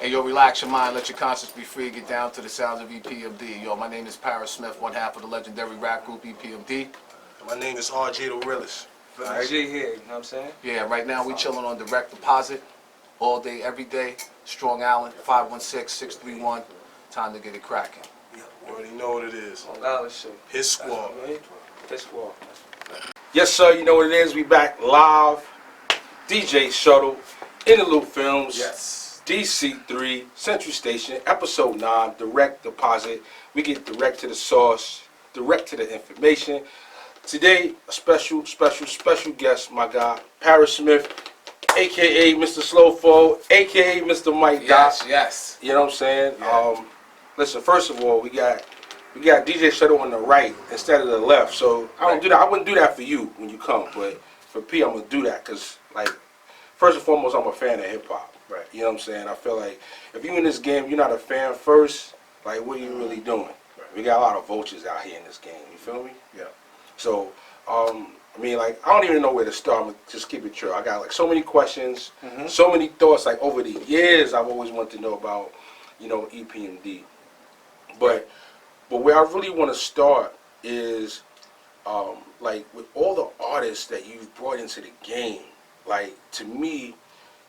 And yo, relax your mind, let your conscience be free, get down to the sounds of EPMD. Yo, my name is Parrish Smith, one half of the legendary rap group EPMD. My name is RJ the Realist. RJ here, you know what I'm saying? Yeah, right now we chilling on direct deposit, all day, every day. Strong Island, 516-631. Time to get it cracking. Yeah, you already know what it is. On Island shit. His squad. His squad. Yes, sir, you know what it is. We back live. DJ Shuttle, In the Loop Films. Yes. DC3, Century Station, Episode 9, Direct Deposit. We get direct to the source, direct to the information. Today, a special guest, my guy, Parrish Smith, a.k.a. Mr. Slowfo, a.k.a. Mr. Mike Dot. Yes. You know what I'm saying? Yeah. Listen, first of all, we got DJ Shuttle on the right instead of the left. So I don't do that. I wouldn't do that for you when you come, but for P, I'm gonna do that because, like, first and foremost, I'm a fan of hip hop. Right. You know what I'm saying? I feel like if you in this game, you're not a fan first. Like, what are you really doing? Right. We got a lot of vultures out here in this game. You feel me? Yeah. So, I mean, like, I don't even know where to start. I'm gonna just keep it true. I got like so many questions, so many thoughts. Like over the years, I've always wanted to know about, you know, EPMD. But where I really want to start is, like, with all the artists that you've brought into the game. Like, to me,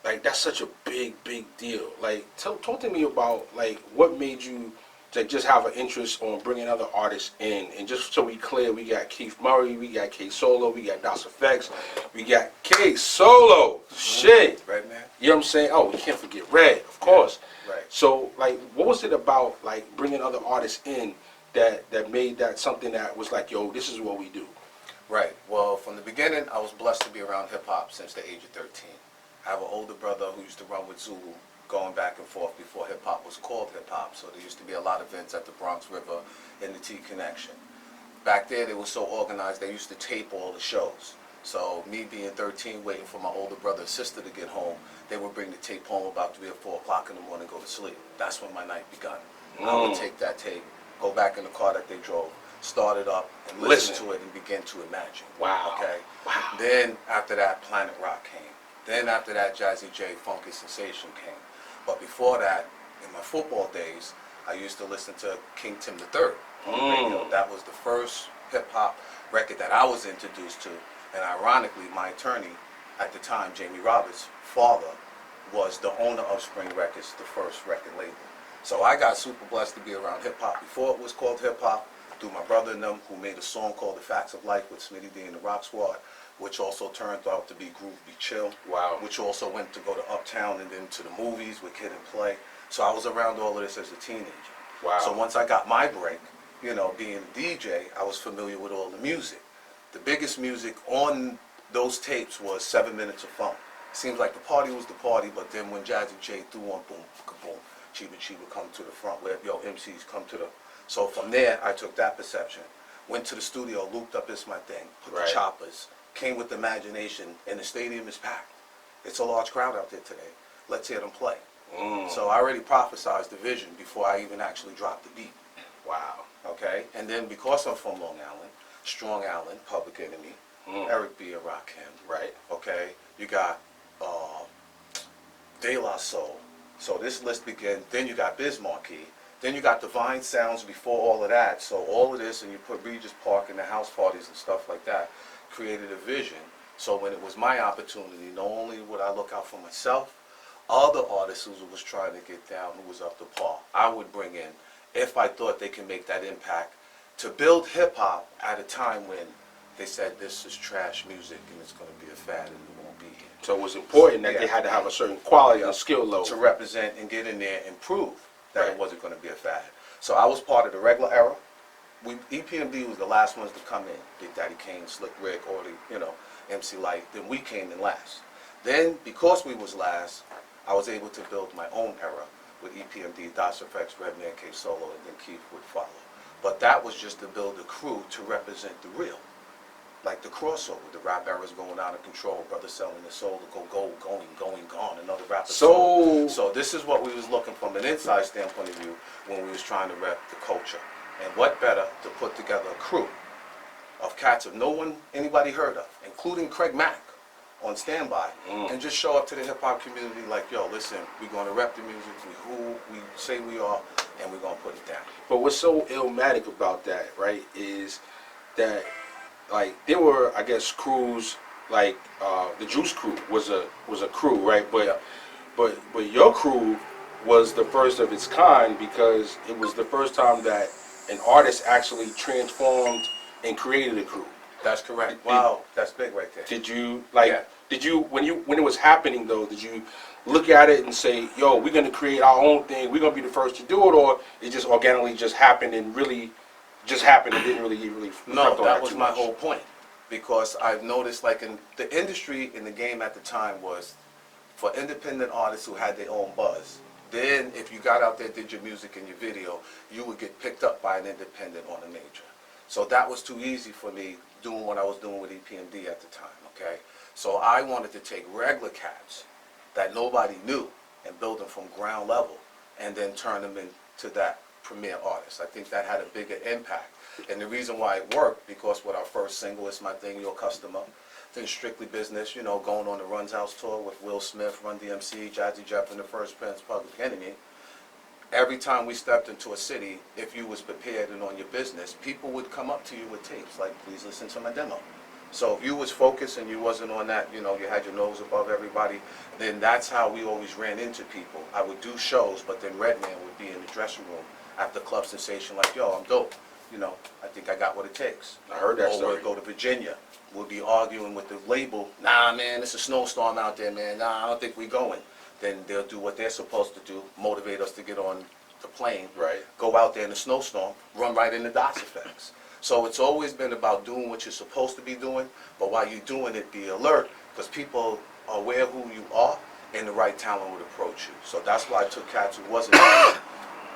like, that's such a big deal. Like, talk to me about, like, what made you like just have an interest on bringing other artists in. And just so we clear, we got Keith Murray, we got K Solo, we got Das Effects, we got K Solo. Shit. Right, man. You know what I'm saying? Oh, we can't forget Red, of course. Yeah. Right. So, like, what was it about, like, bringing other artists in that made that something that was like, yo, this is what we do? Right. Well, from the beginning, I was blessed to be around hip-hop since the age of 13. I have an older brother who used to run with Zulu, going back and forth before hip-hop was called hip-hop. So there used to be a lot of events at the Bronx River in the T Connection. Back there, they were so organized, they used to tape all the shows. So me being 13, waiting for my older brother and sister to get home, they would bring the tape home about 3 or 4 o'clock in the morning, go to sleep. That's when my night begun. I would take that tape, go back in the car that they drove, start it up, and listen to it and begin to imagine. Wow. Okay? Wow. Then, after that, Planet Rock came. Then after that, Jazzy J, Funky Sensation came. But before that, in my football days, I used to listen to King Tim III on the radio. That was the first hip-hop record that I was introduced to. And ironically, my attorney at the time, Jamie Roberts' father, was the owner of Spring Records, the first record label. So I got super blessed to be around hip-hop before it was called hip-hop, through my brother and them, who made a song called The Facts of Life with Smitty D and the Rock Squad, which also turned out to be Groove Be Chill. Wow. Which also went to go to Uptown and then to the movies with Kid and Play. So I was around all of this as a teenager. Wow. So once I got my break, you know, being a DJ, I was familiar with all the music. The biggest music on those tapes was 7 Minutes of Funk. It seems like the party was the party, but then when Jazzy J threw on Boom, Kaboom, Chiba Chiba come to the front, where yo MCs come to the. So from there, I took that perception, went to the studio, looped up It's My Thing, put the choppers, came with the imagination, and the stadium is packed. It's a large crowd out there today. Let's hear them play. So I already prophesized the vision before I even actually dropped the beat. Wow. Okay? And then because I'm from Long Island, Strong Island, Public Enemy, Eric B. and Rakim. Right. Okay? You got De La Soul. So this list began. Then you got Biz Markie. Then you got Divine Sounds before all of that. So all of this, and you put Regis Park in the house parties and stuff like that, created a vision. So when it was my opportunity, not only would I look out for myself, other artists who was trying to get down, who was up to par, I would bring in, if I thought they could make that impact, to build hip-hop at a time when they said this is trash music and it's going to be a fad and it won't be here. So it was important that they had to have a certain quality and skill level to represent and get in there and prove that it wasn't going to be a fad. So I was part of the regular era. EPMD was the last ones to come in. Big Daddy Kane, Slick Rick, or the, you know, MC Light. Then we came in last. Then, because we was last, I was able to build my own era with EPMD, Das Effects, Redman, K Solo, and then Keith would follow. But that was just to build a crew to represent the real. Like the crossover, the rap era's going out of control, brother selling his soul to going, gone, another rapper. So this is what we was looking from an inside standpoint of view when we was trying to rep the culture. And what better to put together a crew of cats of anybody heard of, including Craig Mack, on standby, and just show up to the hip hop community like, yo, listen, we're gonna rep the music, we say we are, and we're gonna put it down. But what's so illmatic about that, right, is that, like, there were, I guess, crews like the Juice Crew was a crew, right? But Yeah. but your crew was the first of its kind because it was the first time that an artist actually transformed and created a crew. That's correct. Wow, that's big right there. Did you like? Yeah. Did you when it was happening though? Did you look at it and say, "Yo, we're gonna create our own thing. We're gonna be the first to do it," or it just organically just happened and really just happened and didn't really No, reflect on that was too my much? whole point. Because I've noticed, like, in the industry, in the game at the time was for independent artists who had their own buzz. Then, if you got out there, did your music and your video, you would get picked up by an independent on a major. So that was too easy for me doing what I was doing with EPMD at the time, okay? So I wanted to take regular cats that nobody knew and build them from ground level and then turn them into that premier artist. I think that had a bigger impact. And the reason why it worked, because with our first single, It's My Thing, Your Customer, then Strictly Business, you know, going on the Run's House tour with Will Smith, Run DMC, Jazzy Jeff, and the First Prince, Public Enemy. Every time we stepped into a city, if you was prepared and on your business, people would come up to you with tapes, like, please listen to my demo. So if you was focused and you wasn't on that, you know, you had your nose above everybody, then that's how we always ran into people. I would do shows, but then Redman would be in the dressing room after Club Sensation like, yo, I'm dope. You know, I think I got what it takes. I heard that Or story. we'll go to Virginia. We'll be arguing with the label. Nah, man, it's a snowstorm out there, man. Nah, I don't think we're going. Then they'll do what they're supposed to do, motivate us to get on the plane, Right. go out there in the snowstorm, run right into DOS effects. So it's always been about doing what you're supposed to be doing, but while you're doing it, be alert, because people are aware of who you are, and the right talent would approach you. So that's why I took cats who wasn't,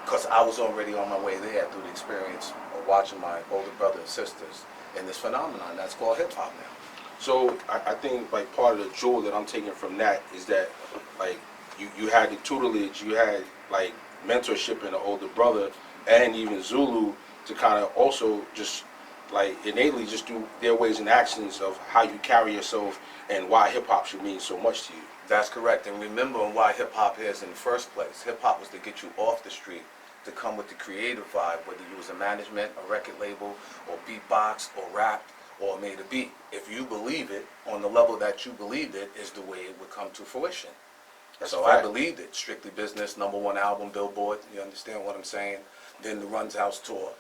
because I was already on my way there through the experience of watching my older brother and sisters in this phenomenon that's called hip hop now. So I think like part of the jewel that I'm taking from that is that like you had the tutelage, you had like mentorship in an older brother and even Zulu to kind of also just like innately just do their ways and actions of how you carry yourself and why hip hop should mean so much to you. That's correct. And remember why hip hop is in the first place. Hip hop was to get you off the street, to come with the creative vibe, whether you was a management, a record label, or beatbox, or rapped, or made a beat. If you believe it, on the level that you believed it, is the way it would come to fruition. That's So a fact. I believed it. Strictly Business, #1 album, Billboard, you understand what I'm saying? Then the Run's House tour.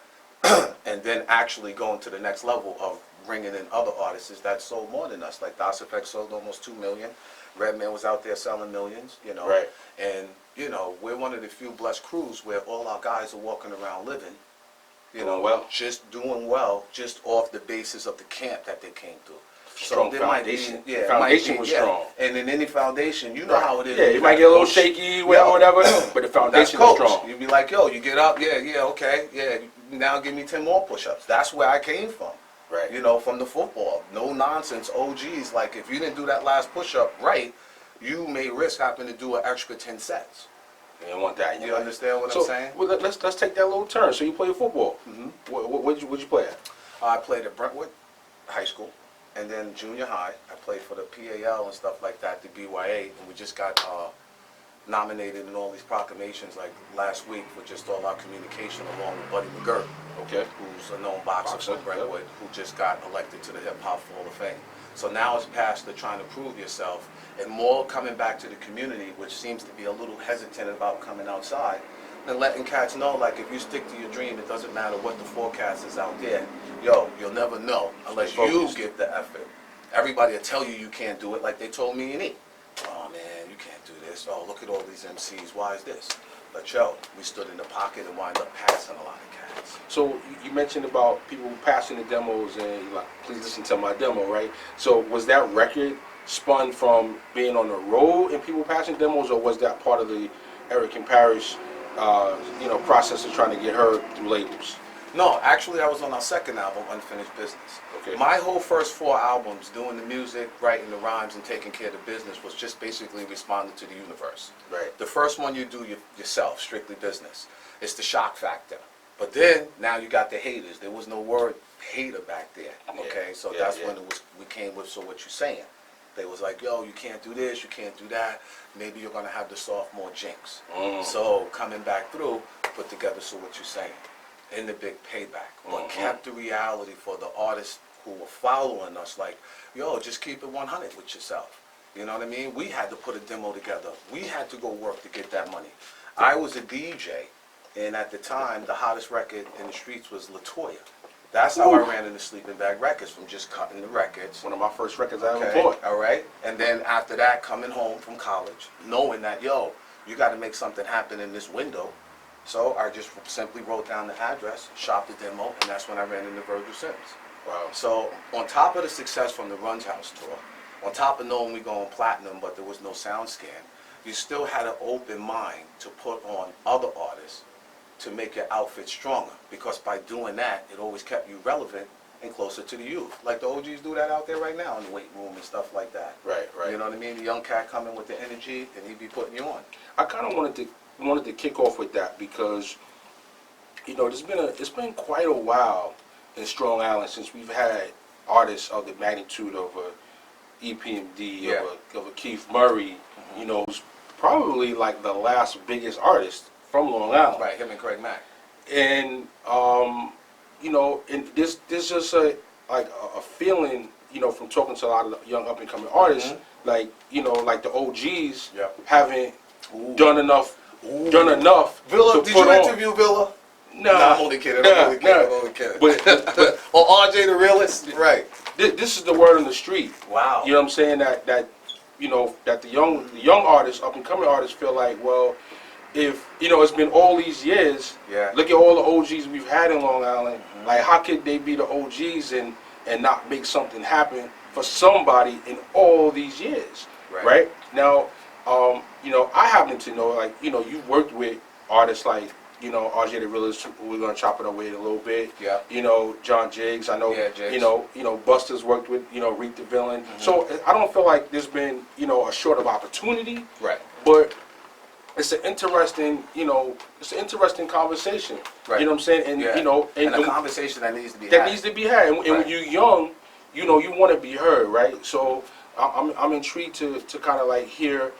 And then actually going to the next level of bringing in other artists that sold more than us. Like DOS Effect sold almost 2 million. Redman was out there selling millions, you know. Right. And, you know, we're one of the few blessed crews where all our guys are walking around living, you Doing know, well. just doing well, just off the basis of the camp that they came through. Strong there might be- foundation. yeah, The it might foundation be, was yeah. strong. And in any foundation, you know Right. how it is. Yeah, You it might got get a little coach. shaky, whatever, Yo. whatever, but the That's foundation coach. is strong. You'd be like, yo, you get up, yeah, okay, yeah, now give me 10 more push-ups. That's where I came from. Right. You know, from the football. No nonsense, OGs. Like, if you didn't do that last push-up right, you may risk having to do an extra 10 sets. You don't want that in your You life. understand what So, I'm saying? well, let's take that little turn. So you play football. Mhm. What'd you play at? I played at Brentwood High School, and then junior high, I played for the PAL and stuff like that, the BYA, and we just got nominated in all these proclamations like last week for just all our communication along with Buddy McGirt, Okay. who's a known boxer Boxer, from Brentwood, who just got elected to the Hip Hop Hall of Fame. So now it's past the trying to prove yourself, and more coming back to the community, which seems to be a little hesitant about coming outside, and letting cats know, like, if you stick to your dream, it doesn't matter what the forecast is out there. Yo, you'll never know unless Stay you focused. give the effort. Everybody will tell you can't do it, like they told me and E. Oh man, you can't do this. Oh, look at all these MCs. Why is this? But yo, we stood in the pocket and wind up passing a lot of cats. So you mentioned about people passing the demos and you're like, please listen to my demo, right? So was that record spun from being on the road and people passing demos, or was that part of the Eric and Parrish, process of trying to get heard through labels? No, actually, I was on our second album, Unfinished Business. Okay. My whole first 4 albums, doing the music, writing the rhymes, and taking care of the business, was just basically responding to the universe. Right. The first one you do yourself, Strictly Business. It's the shock factor. But then, now you got the haters. There was no word hater back there, okay? So yeah, that's yeah. when we came with So What You Saying. They was like, yo, you can't do this, you can't do that. Maybe you're gonna have the sophomore jinx. So coming back through, put together So What You Saying in the big payback, but kept the reality for the artists who were following us, like, yo, just keep it 100 with yourself. You know what I mean? We had to put a demo together. We had to go work to get that money. I was a DJ, and at the time, the hottest record in the streets was Latoya. That's how I ran into Sleeping Bag Records, from just cutting the records. One of my first records I ever Okay, bought. all right? And then after that, coming home from college, knowing that, yo, you got to make something happen in this window. So I just simply wrote down the address, shopped the demo, and that's when I ran into Virgil Sims. Wow. So on top of the success from the Runs House tour, on top of knowing we going platinum, but there was no sound scan, you still had an open mind to put on other artists to make your outfit stronger, because by doing that, it always kept you relevant and closer to the youth. Like the OGs do that out there right now in the weight room and stuff like that. Right, right. You know what I mean? The young cat coming with the energy, and he be putting you on. I kind of wanted to kick off with that because, you know, it's been quite a while in Strong Island since we've had artists of the magnitude of a EPMD, Yeah. of a Keith Murray, you know, who's probably like the last biggest artist from Long Island. Right, him and Craig Mack. And you know, and there's just a feeling, you know, from talking to a lot of young up and coming artists, like, you know, like the OGs Yeah. haven't done enough Villa, to did put you on. interview Villa? No, Nah, I'm only kidding. I'm only kidding. I'm only kidding. But Or RJ the Realist? Right. this is the word on the street. Wow. You know what I'm saying? That you know, that the young artists, up and coming artists, feel like, well, if, you know, it's been all these years, Yeah. look at all the OGs we've had in Long Island. Like, how could they be the OGs and not make something happen for somebody in all these years, right? Now, you know, I happen to know, like, you know, you've worked with artists like, you know, RJ the Realist, who we're gonna chop it up with a little bit. Yeah. You know, John Jiggs. I know. Yeah, Jiggs. You know, Buster's worked with, you know, Reek the Villain. So I don't feel like there's been, you know, a short of opportunity. Right. But it's an interesting, you know, it's an interesting conversation. Right. You know what I'm saying? And Yeah. you know, and a conversation that needs to be that had. needs to be had. And when you're young, you know, you want to be heard, right? So I'm intrigued to kind of like hear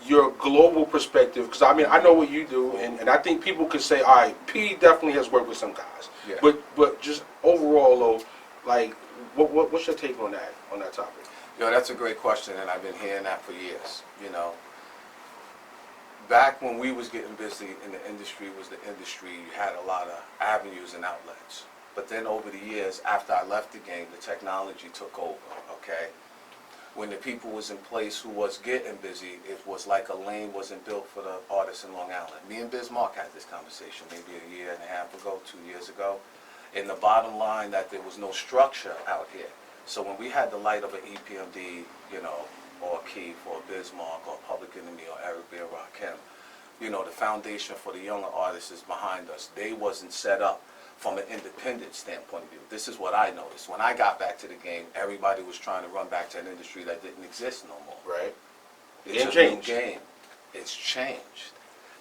your global perspective, because I mean, I know what you do, and I think people could say, all right, P definitely has worked with some guys. Yeah. But just overall though, like, what's your take on that topic? Yo, that's a great question, and I've been hearing that for years. You know, back when we was getting busy in the industry, you had a lot of avenues and outlets. But then over the years, after I left the game, the technology took over, okay? When the people was in place who was getting busy, it was like a lane wasn't built for the artists in Long Island. Me and Biz Mark had this conversation maybe a year and a half ago, 2 years ago. And the bottom line, that there was no structure out here. So when we had the light of an EPMD, you know, or Keith, or Bismarck, or Public Enemy, or Eric B. or Rakim, you know, the foundation for the younger artists is behind us. They wasn't set up from an independent standpoint of view. This is what I noticed. When I got back to the game, everybody was trying to run back to an industry that didn't exist no more. Right. It's a new game. It's changed.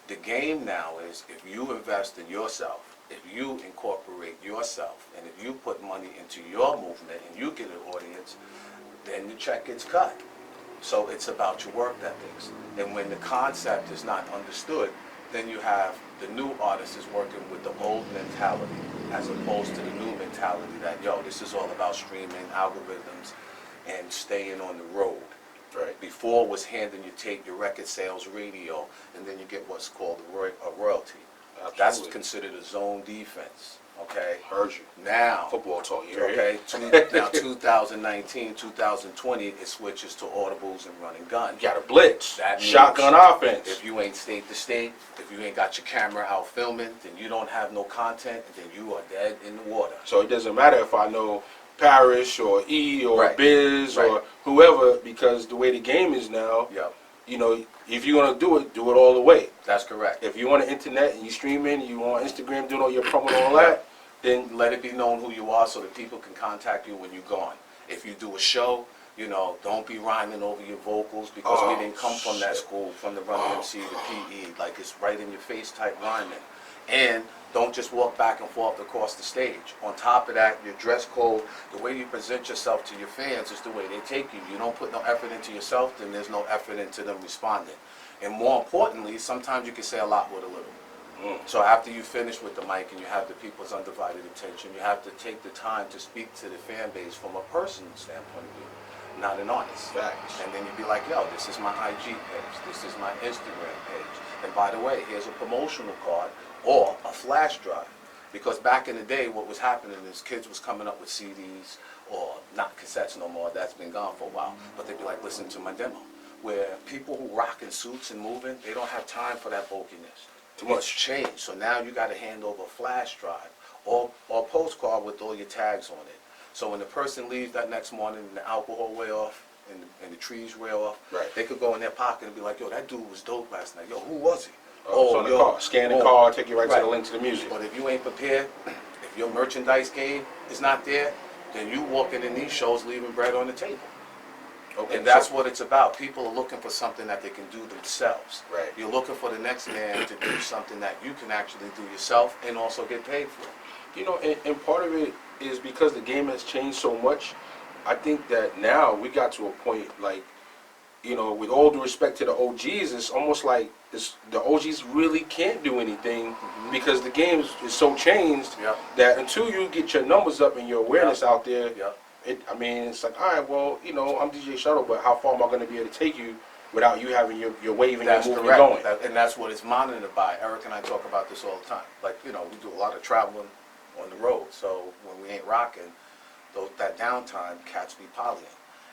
The game now is, if you invest in yourself, if you incorporate yourself, and if you put money into your movement and you get an audience, then the check gets cut. So it's about your work ethics. And when the concept is not understood, then you have the new artist is working with the old mentality as opposed to the new mentality that, yo, this is all about streaming, algorithms, and staying on the road. Right. Before was handing you tape, your record sales, radio, and then you get what's called a royalty. Absolutely. That's considered a zone defense, okay? Heard you. Now, Football talk here. okay, now 2019, 2020, it switches to audibles and running guns. You got a blitz. That means Shotgun offense. If you ain't state to state, if you ain't got your camera out filming, then you don't have no content, then you are dead in the water. So it doesn't matter if I know Parrish or E or Right. Biz Right. or whoever, because the way the game is now, Yep, you know, if you're gonna do it all the way. that's correct. If you on the internet and you streaming, you on Instagram doing all your promo and all that, then Let it be known who you are so that people can contact you when you're gone. If you do a show, you know, don't be rhyming over your vocals, because we Oh, didn't come from that shit. school, from the Run MC to PE. Like, it's right in your face type rhyming. And don't just walk back and forth across the stage. On top of that, your dress code, the way you present yourself to your fans is the way they take you. You don't put no effort into yourself, then there's no effort into them responding. And more importantly, sometimes you can say a lot with a little. So after you finish with the mic and you have the people's undivided attention, you have to take the time to speak to the fan base from a personal standpoint of view, not an artist. Facts. And then you'd be like, yo, this is my IG page, this is my Instagram page. And by the way, here's a promotional card or a flash drive. Because back in the day, what was happening is kids was coming up with CDs or not cassettes no more, that's been gone for a while. But they'd be like, listen to my demo. Where people who rock in suits and moving, they don't have time for that bulkiness. Too much change. So now you got to hand over a flash drive or a postcard with all your tags on it. So when the person leaves that next morning and the alcohol wear off and the trees wear off, Right. they could go in their pocket and be like, yo, that dude was dope last night. Yo, who was he? Oh, on the car. Scan the card, take you right to the link to the music. But if you ain't prepared, if your merchandise game is not there, then you walking in these shows leaving bread on the table. Okay, And that's so- what it's about. People are looking for something that they can do themselves. Right. You're looking for the next man to do something that you can actually do yourself and also get paid for. You know, and part of it is because the game has changed so much. I think that now we got to a point, like, you know, with all due respect to the OGs, it's almost like the OGs really can't do anything because the game is so changed Yep. that until you get your numbers up and your awareness Yep. out there, Yep. I mean, it's like, all right, well, you know, I'm DJ Shuttle, but how far am I going to be able to take you without you having your wave and your That's move and correct. going? And that's what it's monitored by. Eric and I talk about this all the time. Like, you know, we do a lot of traveling on the road. So when we ain't rocking, that downtime, cats be polying.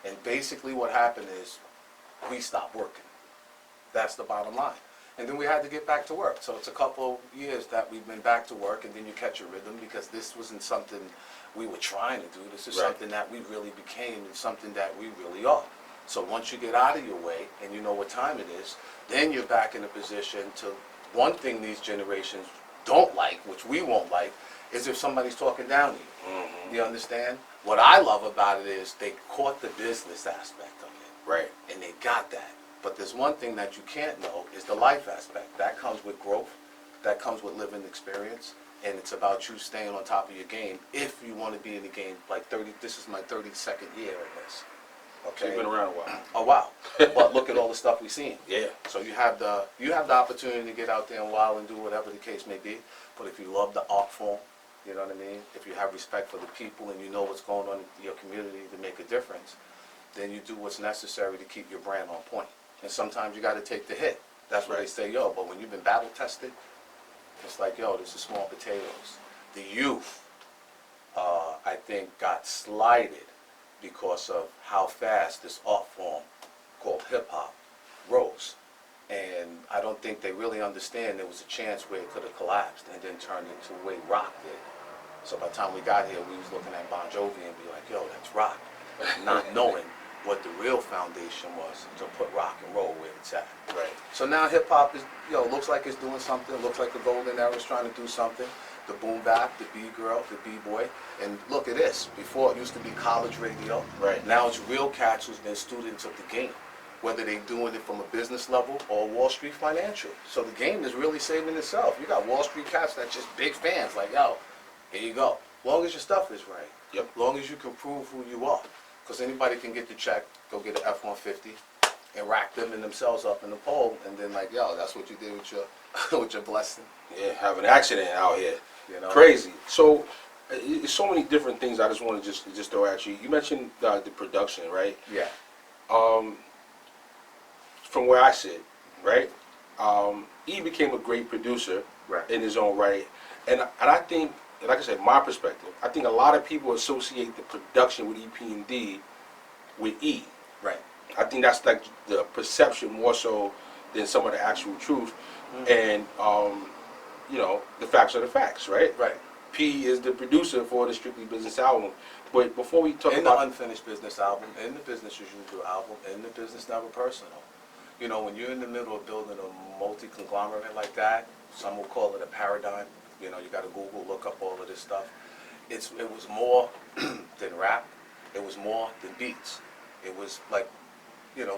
And basically what happened is we stopped working. That's the bottom line. And then we had to get back to work. So it's a couple years that we've been back to work, and then you catch a rhythm because this wasn't something we were trying to do. This is Right. something that we really became and something that we really are. So once you get out of your way and you know what time it is, then you're back in a position to, one thing these generations don't like, which we won't like, is if somebody's talking down to you. You understand? What I love about it is they caught the business aspect of it. Right. And they got that. But there's one thing that you can't know is the life aspect. That comes with growth. That comes with living experience. And it's about you staying on top of your game if you want to be in the game. Like this is my 32nd year in this. So you've been around a while. A while. But look at all the stuff we've seen. Yeah. So you have the opportunity to get out there and wild and do whatever the case may be. But if you love the art form, you know what I mean? If you have respect for the people and you know what's going on in your community to make a difference, then you do what's necessary to keep your brand on point. And sometimes you got to take the hit. That's what they say, yo, but when you've been battle tested, it's like, yo, this is small potatoes. The youth, I think, got slighted because of how fast this art form called hip-hop rose. And I don't think they really understand there was a chance where it could have collapsed and then turned into the way rock did. So by the time we got here, we was looking at Bon Jovi and be like, yo, that's rock. Not knowing what the real foundation was to put rock and roll where it's at. Right. So now hip hop is, looks like it's doing something. Looks like the golden era is trying to do something. The boom bap, the B-girl, the B-boy. And look at this. Before it used to be college radio. Right. Now it's real cats who's been students of the game. Whether they're doing it from a business level or Wall Street financial. So the game is really saving itself. You got Wall Street cats that's just big fans. Like, yo, here you go. Long as your stuff is right. Yep. Long as you can prove who you are. Because anybody can get the check, go get an F-150, and rack them and themselves up in the pole, and then like, yo, that's what you did with your with your blessing. Yeah, have an accident out here. You know? Crazy. So, it's so many different things I just want to just throw at you. You mentioned the production, right? Yeah. From where I sit, right? E became a great producer Right. in his own right, and I think, like I said, my perspective, I think a lot of people associate the production with EPMD with E. Right. I think that's like the perception more so than some of the actual truth. And the facts are the facts, right? Right. P is the producer for the Strictly Business album. But before we talk In the about Unfinished Business album, in the Business As Usual album, in the Business Never Personal. You know, when you're in the middle of building a multi-conglomerate like that, some will call it a paradigm. You know, you got to Google, look up all of this stuff. It was more than rap. It was more than beats. It was like,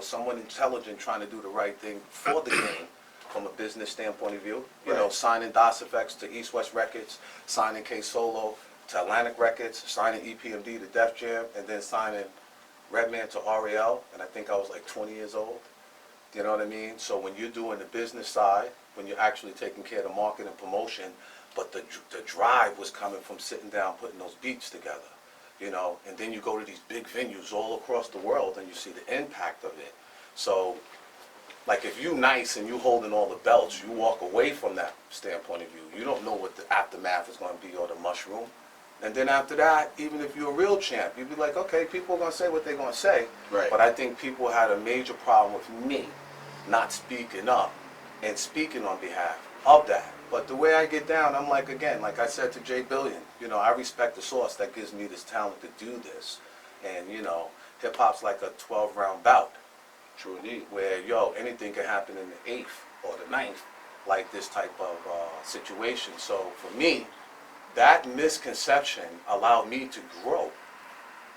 someone intelligent trying to do the right thing for the game, from a business standpoint of view. You Right. know, signing DOS Effects to East West Records, signing K Solo to Atlantic Records, signing EPMD to Def Jam, and then signing Redman to REL, and I think I was like 20 years old. You know what I mean? So when you're doing the business side, when you're actually taking care of the market and promotion, but the drive was coming from sitting down, putting those beats together, you know, and then you go to these big venues all across the world and you see the impact of it. So, like if you nice and you holding all the belts, you walk away from that standpoint of view. You don't know what the aftermath is going to be or the mushroom. And then after that, even if you're a real champ, you'd be like, okay, people are going to say what they're going to say. Right. But I think people had a major problem with me not speaking up and speaking on behalf of that. But the way I get down, I'm like, again, like I said to Jay Billion, you know, I respect the source that gives me this talent to do this. And, you know, hip-hop's like a 12-round bout. True indeed. Where, yo, anything can happen in the 8th or the 9th, like this type of situation. So for me, that misconception allowed me to grow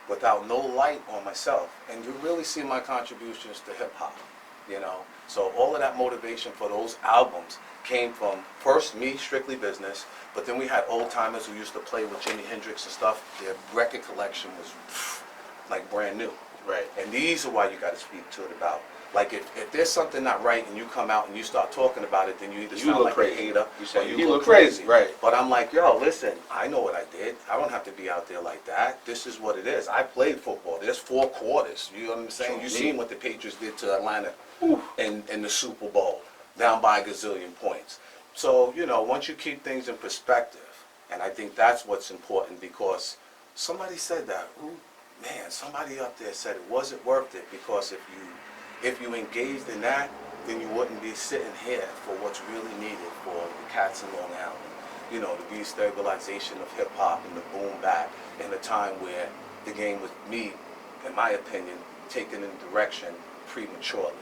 without no light on myself. And you really see my contributions to hip-hop, you know. So all of that motivation for those albums came from, first, me, strictly business, but then we had old-timers who used to play with Jimi Hendrix and stuff. Their record collection was like brand new. Right. And these are why you got to speak to it about. Like if there's something not right and you come out and you start talking about it, then you either You sound look like crazy. a hater You say, or you look crazy. Right. But I'm like, yo, listen, I know what I did. I don't have to be out there like that. This is what it is. I played football. There's 4 quarters. You know what I'm saying? Sure. You seen what the Patriots did to Atlanta in the Super Bowl, down by a gazillion points. So, you know, once you keep things in perspective, and I think that's what's important, because somebody said that. Man, somebody up there said it wasn't worth it, because if you engaged in that, then you wouldn't be sitting here for what's really needed for the cats in Long Island. You know, the destabilization of hip hop and the boom bap in a time where the game was, me, in my opinion, taken in direction prematurely.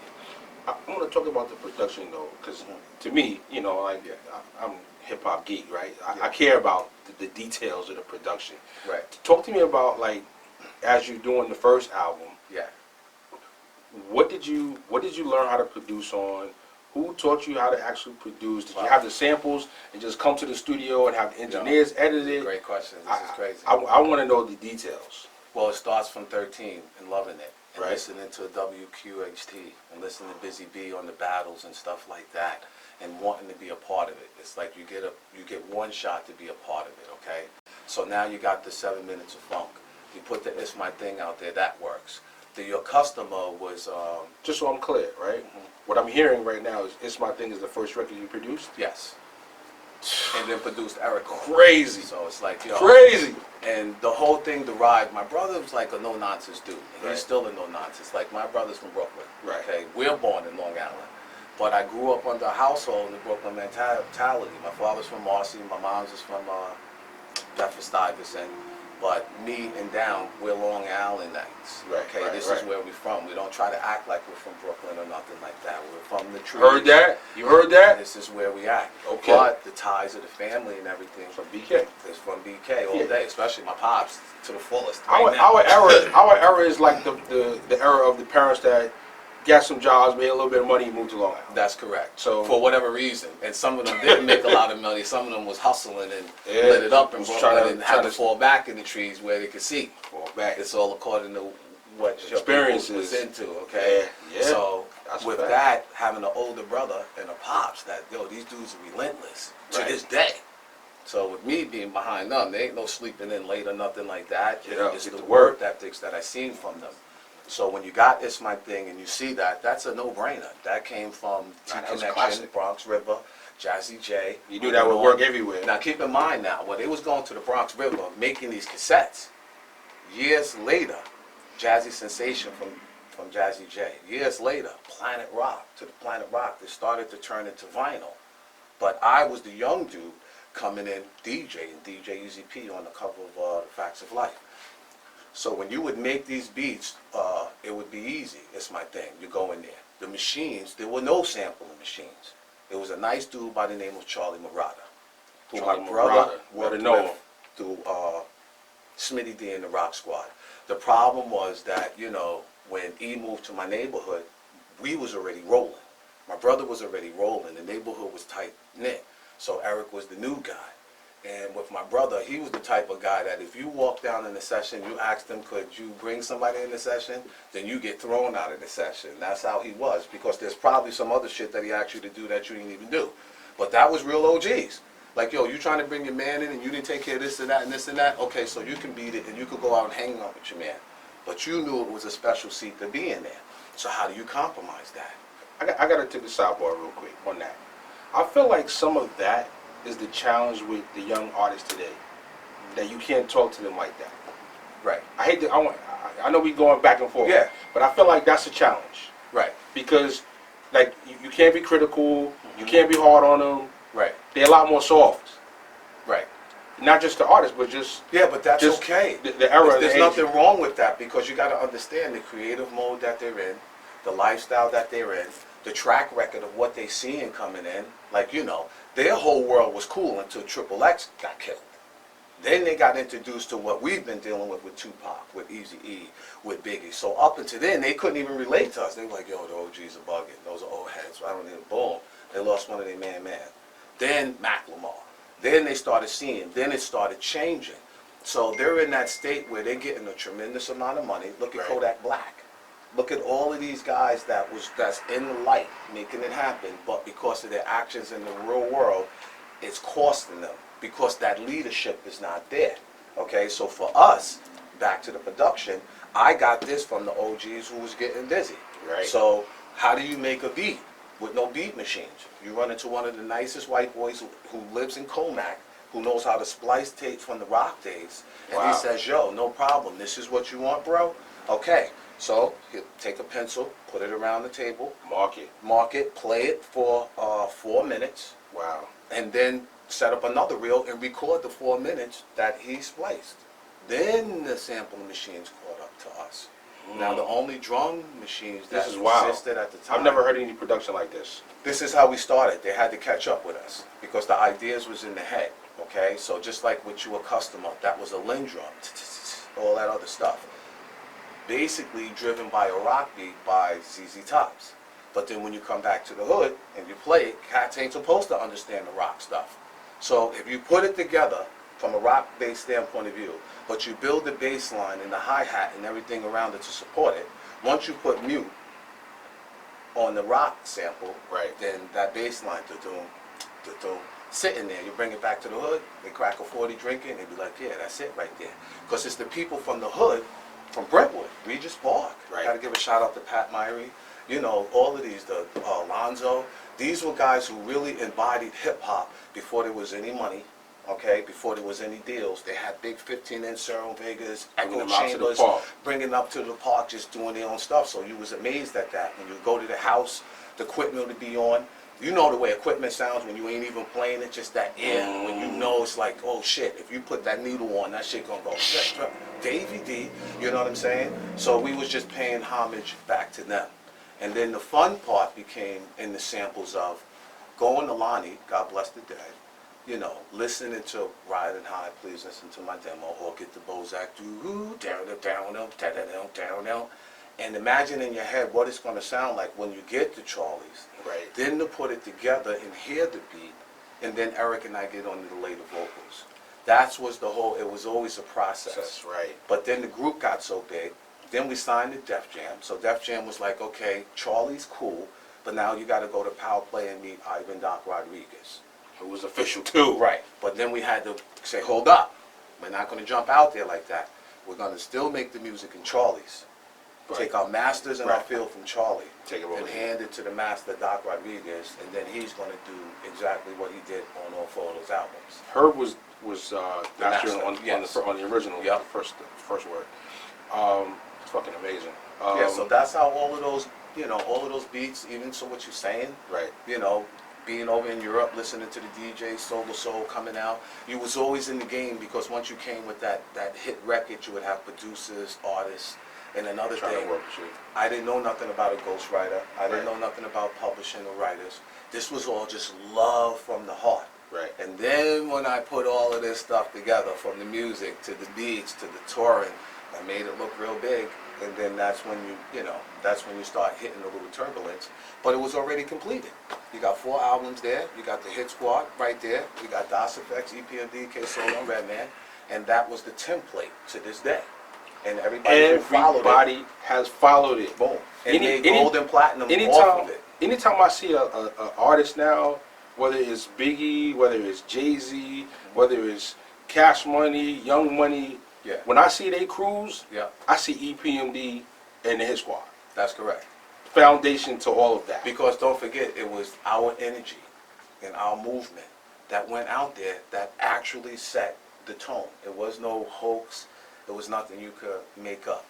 I want to talk about the production though, because to me, you know, like I'm hip hop geek, right? I care about the details of the production. Right. Talk to me about, like, as you're doing the first album, Yeah. what did you learn how to produce on? Who taught you how to actually produce? Did Wow. you have the samples and just come to the studio and have engineers edit it? Great question. This is crazy. I want to know the details. Well, it starts from 13 and loving it, and Right. listening to WQHT, and listening to Busy B on the battles and stuff like that, and wanting to be a part of it. It's like you get one shot to be a part of it, okay? So now you got the 7 minutes of funk. You put the It's My Thing out there, that works. Your customer was, Just so I'm clear, right? What I'm hearing right now is "It's My Thing" is the first record you produced. yes, and then produced Erica. Crazy. So it's like, yo. Crazy. And the whole thing derived, my brother was like a no-nonsense dude. And Right. he's still a no-nonsense. Like, my brother's from Brooklyn. Right. Okay, we're born in Long Island. But I grew up under a household in the Brooklyn mentality. My father's from Marcy, my mom's is from Bedford-Stuyvesant. But me and down, we're Long Islanites. Right, Okay, right, this right. is where we're from. We don't try to act like we're from Brooklyn or nothing like that. We're from the trees. Heard that? You heard that? This is where we act. Okay. But the ties of the family and everything From BK. is from BK all Yeah. day, especially my pops, to the fullest. Our right now. our era is like the era of the parents that got some jobs, made a little bit of money, and moved to Long Island. That's correct. So- for whatever reason, and some of them didn't make a lot of money. Some of them was hustling and Yeah, lit it up in was Brooklyn trying to- and had to fall back in the trees where they could see. Fall back. It's all according to what your Experiences. people was into. Okay. Yeah, yeah. So That's a with fact. that, having an older brother and a pops, that yo, these dudes are relentless to Right. this day. So with me being behind them, there ain't no sleeping in late or nothing like that. Get up, It's get the to work work. ethics that I seen from them. So when you got It's My Thing and you see that, that's a no-brainer. That came from Nah, that was T-Connection, classic. Bronx River, Jazzy J. You knew that would work everywhere. Now keep in mind now, when they was going to the Bronx River making these cassettes, years later, Jazzy Sensation from Jazzy J. Years later, Planet Rock to the Planet Rock, they started to turn into vinyl. But I was the young dude coming in DJing, DJ Easy P on the cover of Facts of Life. So when you would make these beats, it would be easy. It's My Thing. You go in there. The machines, there were no sampling machines. It was a nice dude by the name of Charlie Murata, who Charlie my brother Murata, worked better know with him. through Smitty D and the Rock Squad. The problem was that, you know, when E moved to my neighborhood, we was already rolling. My brother was already rolling. The neighborhood was tight knit. So Eric was the new guy. And with my brother, he was the type of guy that if you walk down in the session, you asked him, could you bring somebody in the session? Then you get thrown out of the session. That's how he was, because there's probably some other shit that he asked you to do that you didn't even do. But that was real OGs. Like, yo, you trying to bring your man in and you didn't take care of this and that and this and that? Okay, so you can beat it and you could go out and hang out with your man. But you knew it was a special seat to be in there. So how do you compromise that? I got to take the sidebar real quick on that. I feel like some of that is the challenge with the young artists today, that you can't talk to them like that. Right. I know we going back and forth. Yeah. But I feel like that's a challenge. Right. Because, like, you can't be critical. You can't be hard on them. Right. They're a lot more soft. Right. Not just the artists, but just Yeah, but that's just okay. The era. There's the nothing age. wrong with that, because you got to understand the creative mode that they're in, the lifestyle that they're in, the track record of what they seeing coming in. Like, you know, their whole world was cool until Triple X got killed. Then they got introduced to what we've been dealing with Tupac, with Eazy-E, with Biggie. So up until then, they couldn't even relate to us. They were like, yo, the OGs are bugging. Those are old heads. I don't need a boom. They lost one of their man. Then Macklemore. Then they started seeing. Then it started changing. So they're in that state where they're getting a tremendous amount of money. Look at Right. Kodak Black. Look at all of these guys that's in the light, making it happen, but because of their actions in the real world, it's costing them, because that leadership is not there. Okay, so for us, back to the production, I got this from the OGs who was getting busy. Right. So how do you make a beat with no beat machines? You run into one of the nicest white boys who lives in Comac, who knows how to splice tape from the rock days, and Wow. he says, yo, no problem, this is what you want, bro? Okay. So he'll take a pencil, put it around the table, mark it, play it for 4 minutes, Wow. and then set up another reel and record the 4 minutes that he spliced. Then the sampling machines caught up to us. Now the only drum machines that This is wild. existed at the time. I've never heard any production like this. This is how we started. They had to catch up with us because the ideas was in the head. Okay, so just like what you were accustomed of, that was a Lin drum, all that other stuff. Basically driven by a rock beat by ZZ Tops. But then when you come back to the hood and you play it, cats ain't supposed to understand the rock stuff. So if you put it together from a rock bass standpoint of view, but you build the bass line and the hi-hat and everything around it to support it, once you put mute on the rock sample, Right. then that bass line, da-doom, sitting there, you bring it back to the hood, they crack a 40 drinking, and they be like, yeah, that's it right there. Because it's the people from the hood, from Brentwood, Regis Park. Right. Got to give a shout out to Pat Myrie. You know, all of these, the Alonzo. These were guys who really embodied hip hop before there was any money. Okay, before there was any deals. They had big 15-inch Serum Vegas, Bringing echo them out to the chambers, park. bringing up to the park, just doing their own stuff. So you was amazed at that. When you go to the house, the equipment would be on. You know the way equipment sounds when you ain't even playing it, just that air. When you know it's like, oh shit, if you put that needle on, that shit gonna go shit. Davey D, you know what I'm saying? So we was just paying homage back to them. And then the fun part became in the samples of going to Lonnie, God bless the dead, you know, listening to Riding High, Please Listen to My Demo, or Get the Bozak, down, and imagine in your head what it's going to sound like when you get to Charlie's. Right. Then to put it together and hear the beat, and then Eric and I get on the later vocals. That was the whole, it was always a process. That's right. But then the group got so big, then we signed to Def Jam. So Def Jam was like, okay, Charlie's cool, but now you got to go to Power Play and meet Ivan Doc Rodriguez. It was official too. Right. But then we had to say, hold up, we're not going to jump out there like that. We're going to still make the music in Charlie's. Right. Take our masters and our Right. feel from Charlie. Take it over and here. hand it to the master, Doc Rodriguez, and then he's going to do exactly what he did on all four of those albums. Herb was master master, yes. on the original, Yep. the first word. It's fucking amazing. Yeah, so that's how all of those, you know, all of those beats, even so what you're saying, Right. you know, being over in Europe, listening to the DJ, Soul coming out, you was always in the game because once you came with that hit record, you would have producers, artists, and another Trying to thing, work with you. I didn't know nothing about a ghostwriter. I didn't know nothing about publishing or writers. This was all just love from the heart. Right. And then when I put all of this stuff together, from the music to the beats to the touring, I made it look real big. and then that's when that's when you start hitting a little turbulence. But it was already completed. You got 4 albums there. You got the Hit Squad right there. You got DOS Effects, EPMD, K-Solo, and Redman, and that was the template to this day. And everybody who followed it, Everybody has followed it. boom, and made gold and platinum off of it. Anytime I see a artist now, whether it's Biggie, whether it's Jay-Z, whether it's Cash Money, Young Money, Yeah. when I see they crews, Yeah, I see EPMD and the Hit Squad. that's correct. Foundation to all of that. Because don't forget, it was our energy and our movement that went out there that actually set the tone. It was no hoax. It was nothing you could make up.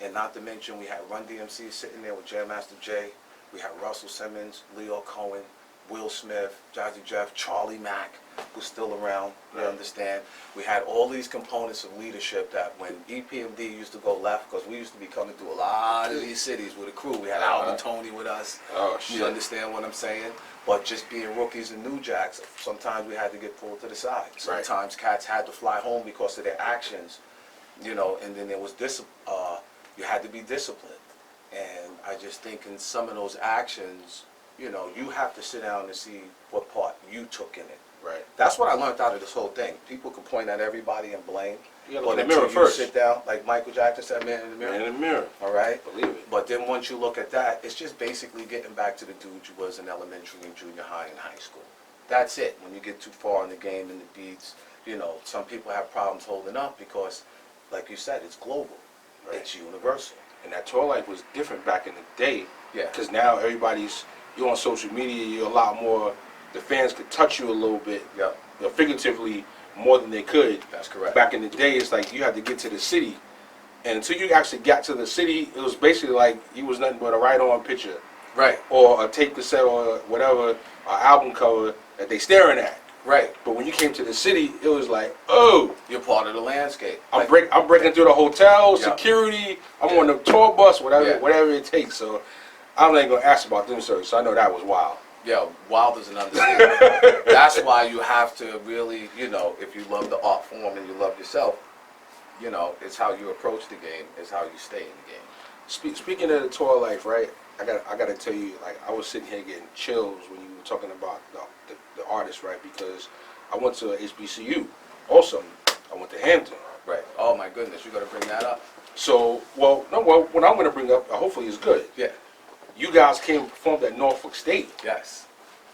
And not to mention, we had Run DMC sitting there with Jam Master Jay. We had Russell Simmons, Leo Cohen, Will Smith, Jazzy Jeff, Charlie Mack, who's still around, you understand. We had all these components of leadership that when EPMD used to go left, because we used to be coming through a lot of these cities with a crew. We had Alvin Tony with us. Oh, shit. You understand what I'm saying? But just being rookies and new jacks, sometimes we had to get pulled to the side. Sometimes cats had to fly home because of their actions, and then there was you had to be disciplined. And I just think in some of those actions, you have to sit down and see what part you took in it. Right. That's what I learned out of this whole thing. People can point at everybody and blame. You gotta But look in the mirror until you first. sit down, like Michael Jackson said, man in the mirror. Man in the mirror. All right? Believe it. But then once you look at that, it's just basically getting back to the dude you was in elementary and junior high and high school. That's it. When you get too far in the game and the beats, some people have problems holding up because, like you said, it's global. Right. It's universal. And that tour life was different back in the day. Yeah. Because now you're on social media, you're a lot more, the fans could touch you a little bit. Yep. Figuratively more than they could. That's correct. Back in the day, it's like you had to get to the city. And until you actually got to the city, it was basically like you was nothing but a write-on picture. Right. Or a tape cassette or whatever, an album cover that they staring at. Right. But when you came to the city, it was like, oh, You're part of the landscape. I'm breaking through the hotel, Yeah. security, I'm Yeah. on the tour bus, whatever Yeah. whatever it takes. So I'm not even gonna ask about them stories, so I know that was wild. Yeah, wild is an understatement. That's why you have to really, if you love the art form and you love yourself, it's how you approach the game, it's how you stay in the game. Speaking of the tour life, right? I got to tell you, like, I was sitting here getting chills when you were talking about the artist, right? Because I went to HBCU. Also, I went to Hampton. Right. Oh my goodness, you got to bring that up. So, what I'm going to bring up, hopefully, is good. Yeah. You guys came and performed at Norfolk State. Yes.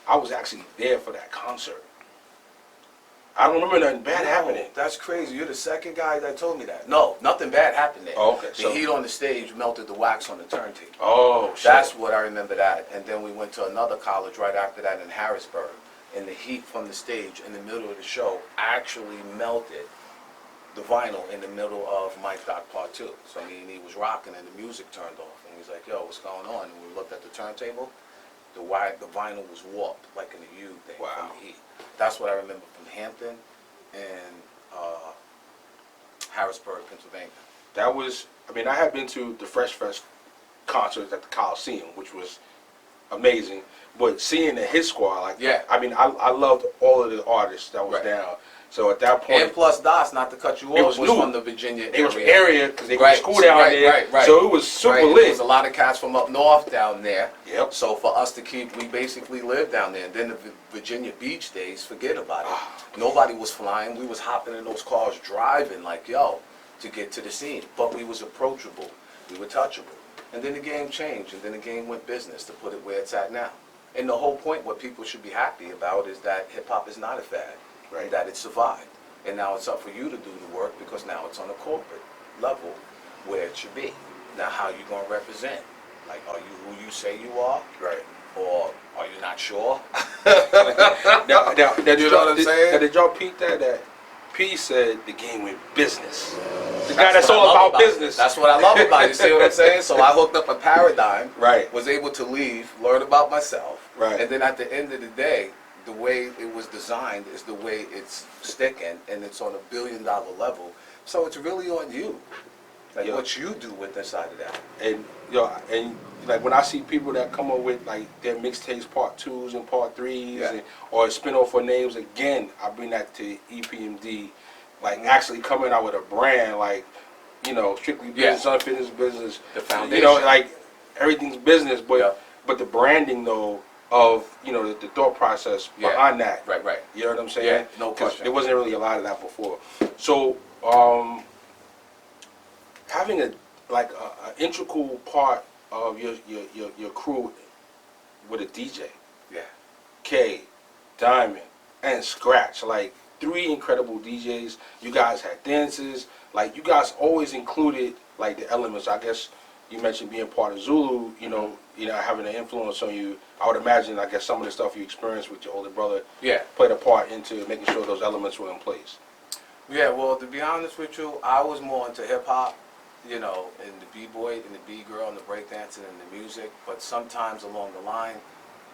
I was actually there for that concert. I don't remember nothing bad happening. That's crazy. You're the second guy that told me that. No, nothing bad happened there. Oh, okay. The heat on the stage melted the wax on the turntable. Oh, shit. That's what I remember that. And then we went to another college right after that in Harrisburg. And the heat from the stage in the middle of the show actually melted the vinyl in the middle of Mike Doc Part 2. So he was rocking and the music turned off. And he's like, yo, what's going on? And we looked at the turntable. The vinyl was warped like in a U thing from the heat. That's what I remember from Hampton and Harrisburg, Pennsylvania. That was, I had been to the Fresh Fest concerts at the Coliseum, which was amazing. But seeing the Hit Squad, I loved all of the artists that was down. So at that point, and plus DOS, not to cut you off, was from the Virginia area. It was area because they went to school down there. Right. So it was super lit. There was a lot of cats from up north down there. Yep. So for us to we basically lived down there. And then the Virginia Beach days, forget about it. Nobody was flying. We was hopping in those cars, driving to get to the scene. But we was approachable. We were touchable. And then the game changed. And then the game went business to put it where it's at now. And the whole point, what people should be happy about, is that hip hop is not a fad. Right. That it survived. And now it's up for you to do the work because now it's on a corporate level where it should be. Now how you going to represent? Like, are you who you say you are? Right. Or are you not sure? Now, You know what I'm saying? Did y'all peep that P said the game went business? The guy that's all about business. That's what I love about it. You see what I'm saying? So I hooked up a paradigm. Right. Was able to leave, learn about myself. Right. And then at the end of the day, the way it was designed is the way it's sticking, and it's on $1 billion level. So it's really on you, like what you do with inside of that. And like when I see people that come up with like their mixtapes part 2s and part 3s, or a spin-off for names, again, I bring that to EPMD, like actually coming out with a brand, like you know, strictly Yeah. business, unfinished business. The You foundation. know, like everything's business, but Yeah. but the branding though of the thought process Yeah. behind that. Right. You know what I'm saying? Yeah, no 'Cause question. there wasn't really a lot of that before. So having a integral part of your crew with a DJ, Yeah. K, Diamond, and Scratch, like 3 incredible DJs. You guys had dances, like you guys always included like the elements. I guess you mentioned being part of Zulu, having an influence on you. I would imagine, I guess some of the stuff you experienced with your older brother Yeah. played a part into making sure those elements were in place. Yeah, well, to be honest with you, I was more into hip hop, and the b-boy and the b-girl and the breakdancing and the music. But sometimes along the line,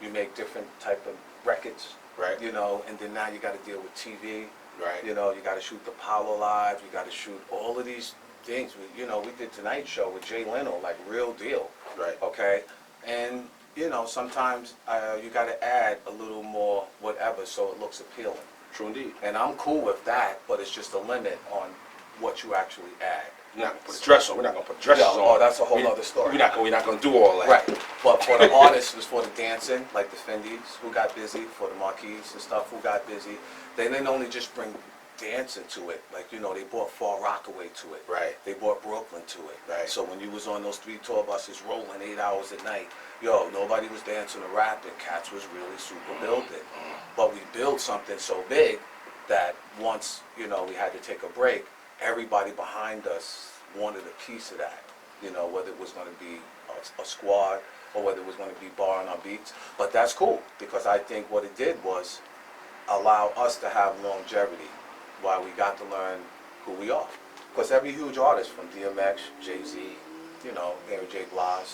you make different type of records, Right. and then now you got to deal with TV. Right. You got to shoot the Apollo Live. You got to shoot all of these things. We did Tonight Show with Jay Leno, like real deal. Right. Okay, and sometimes you got to add a little more whatever so it looks appealing. True indeed. And I'm cool with that, but it's just a limit on what you actually add. We're not gonna put a dress on. We're not gonna put dresses on. Oh, that's a whole other story. We're not gonna do all that. Right. But for the artists, it's for the dancing, like the Fendis who got busy, for the Marquis and stuff who got busy. They didn't only just bring dancing to it, like they brought Far Rockaway to it. Right. They brought Brooklyn to it. Right. So when you was on those 3 tour buses rolling 8 hours at night, nobody was dancing or rapping. Cats was really super building. But we built something so big that once we had to take a break, everybody behind us wanted a piece of that. Whether it was going to be a squad or whether it was going to be barring our beats. But that's cool because I think what it did was allow us to have longevity while we got to learn who we are. Because every huge artist from DMX, Jay-Z, Mary J. Blige,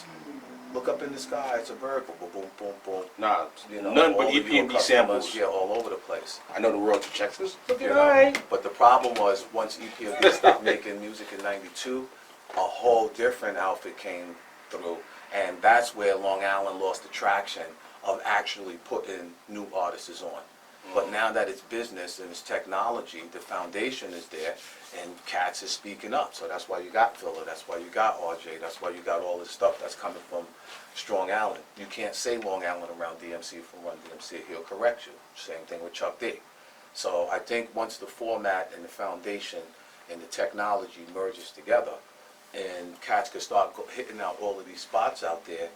look up in the sky, it's a bird, boom, boom, boom, boom. Nah, All none but of your EPMD customers, samples. Yeah, all over the place. I know the world to Texas. You know? But the problem was once EPMD stopped making music in '92, a whole different outfit came through, and that's where Long Island lost the traction of actually putting new artists on. But now that it's business and it's technology, the foundation is there, and Cats is speaking up. So that's why you got Filler, that's why you got RJ, that's why you got all this stuff that's coming from Strong Island. You can't say Long Island around DMC from Run DMC, he'll correct you. Same thing with Chuck D. So I think once the format and the foundation and the technology merges together, and Cats could start hitting out all of these spots out there,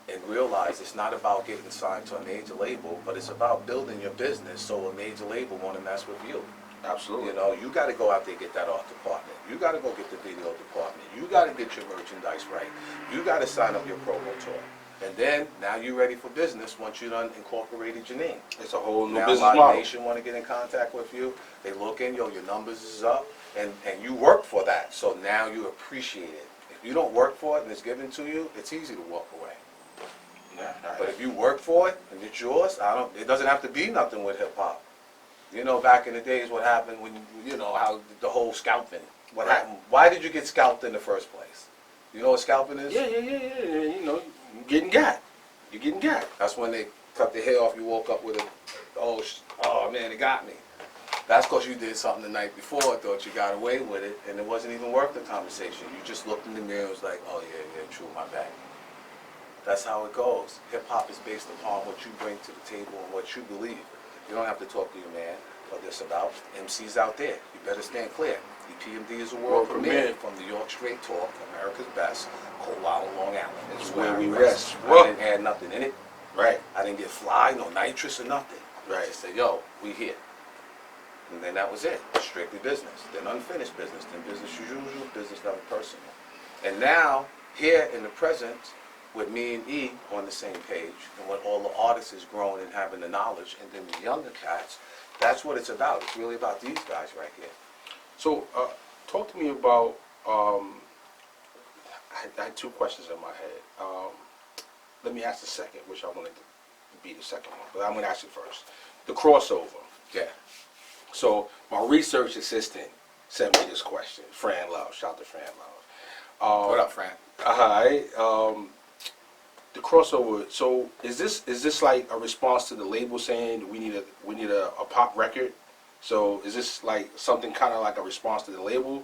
and realize it's not about getting signed to a major label, but it's about building your business so a major label want to mess with you. Absolutely. You got to go out there and get that art department. You got to go get the video department. You got to get your merchandise right. You got to sign up your promo tour. And then, now you're ready for business once you done incorporated your name. It's a whole new Now business Live model. Nation want to get in contact with you. They look in, your numbers is up, and you work for that. So now you appreciate it. If you don't work for it and it's given to you, it's easy to walk away. Yeah, But if you work for it and it's yours, it doesn't have to be nothing with hip hop. Back in the days, what happened when how the whole scalping. What happened? Why did you get scalped in the first place? You know what scalping is? Yeah. You're getting got. You're getting got. That's when they cut the hair off. You woke up with oh man, it got me. That's because you did something the night before, thought you got away with it, and it wasn't even worth the conversation. You just looked in the mirror and was like, oh yeah, true, my bad. That's how it goes. Hip hop is based upon what you bring to the table and what you believe. You don't have to talk to your man what this about. MCs out there, you better stand clear. EPMD is a world premiere from New York Straight Talk, America's Best, Cold Island, Long Island. It's where we rest. I didn't add nothing in it. Right. I didn't get fly, no nitrous or nothing. Right. I just said, yo, we here. And then that was it. Strictly business. Then unfinished business. Then business as usual, business never personal. And now, here in the present, with me and E on the same page, and when all the artists is growing and having the knowledge, and then the younger cats, that's what it's about. It's really about these guys right here. So, talk to me about, I had 2 questions in my head. Let me ask the second, which I wanted to be the second one, but I'm going to ask it first. The crossover. Yeah. So, my research assistant sent me this question. Fran Love. Shout out to Fran Love. What up, Fran? Hi. The crossover. So, is this like a response to the label saying we need a pop record? So, is this like something kind of like a response to the label,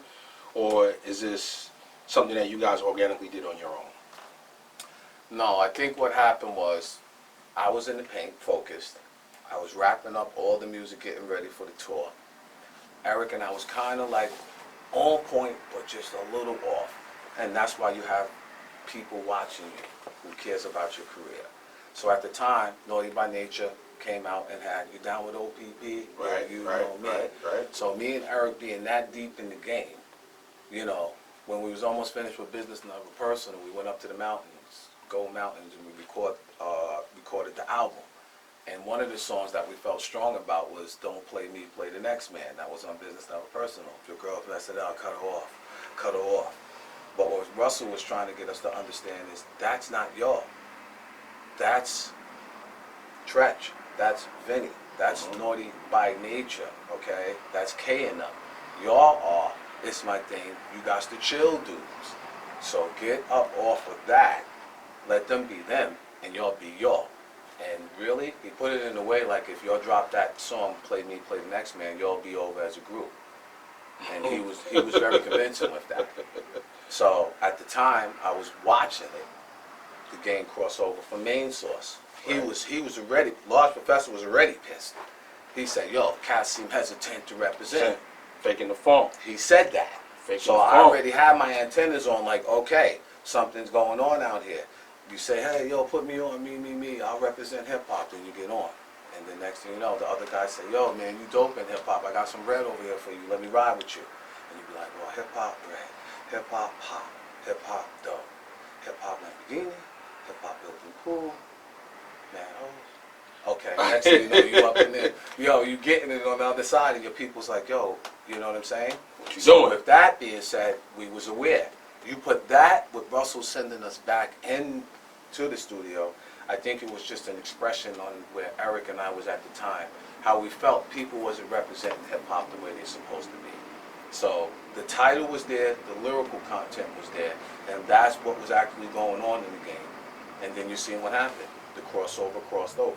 or is this something that you guys organically did on your own? No, I think what happened was I was in the paint, focused. I was wrapping up all the music, getting ready for the tour. Eric and I was kind of like on point, but just a little off. And that's why you have people watching you who cares about your career. So at the time, Naughty by Nature came out and had You Down with OPP? Right, You right, know me. right. So me and Eric being that deep in the game, you know, when we was almost finished with Business Never Personal, we went up to the mountains, Gold Mountains, and we recorded the album. And one of the songs that we felt strong about was Don't Play Me, Play the Next Man. That was on Business Never Personal. If your girl messed it up, cut her off. Cut her off. But what Russell was trying to get us to understand is that's not y'all. That's Tretch. That's Vinny. That's Naughty by Nature, okay? That's K and them. Y'all are, it's my thing, you got the chill dudes. So get up off of that, let them be them, and y'all be y'all. And really, he put it in a way like if y'all drop that song, Play Me, Play the Next Man, y'all be over as a group. And he was very convincing with that. So at the time, I was watching it, the game crossover from Main Source. He was already, Large Professor was already pissed. He said, yo, cats seem hesitant to represent. Faking the funk. He said that. Faking So the I funk. already had my antennas on like, okay, something's going on out here. You say, hey, yo, put me on, me, I'll represent hip-hop, then you get on. And the next thing you know, the other guy say, yo, man, you dope in hip-hop, I got some bread over here for you, let me ride with you. And you be like, well, hip-hop bread, hip-hop pop, hip-hop dope, hip-hop Lamborghini, hip-hop building pool, man, oh. Okay, next thing you know, you up in there. Yo, you getting it on the other side, and your people's like, yo, you know what I'm saying? What you So doing? with that being said, we was aware. You put that with Russell sending us back into the studio, I think it was just an expression on where Eric and I was at the time, how we felt people wasn't representing hip-hop the way they're supposed to be. So the title was there, the lyrical content was there, and that's what was actually going on in the game. And then you see what happened. The crossover crossed over.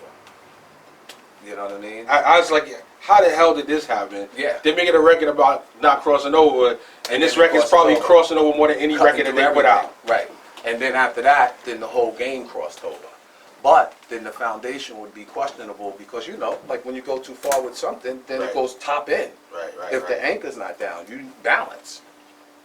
You know what I mean? I was like, how the hell did this happen? Yeah. They're making a record about not crossing over, and this then it record's crosses probably over. crossing over more than any record that they put out. Right. And then after that, then the whole game crossed over. But then the foundation would be questionable because, you know, like when you go too far with something, then Right. it goes top in. Right, right, If right. the anchor's not down, you balance.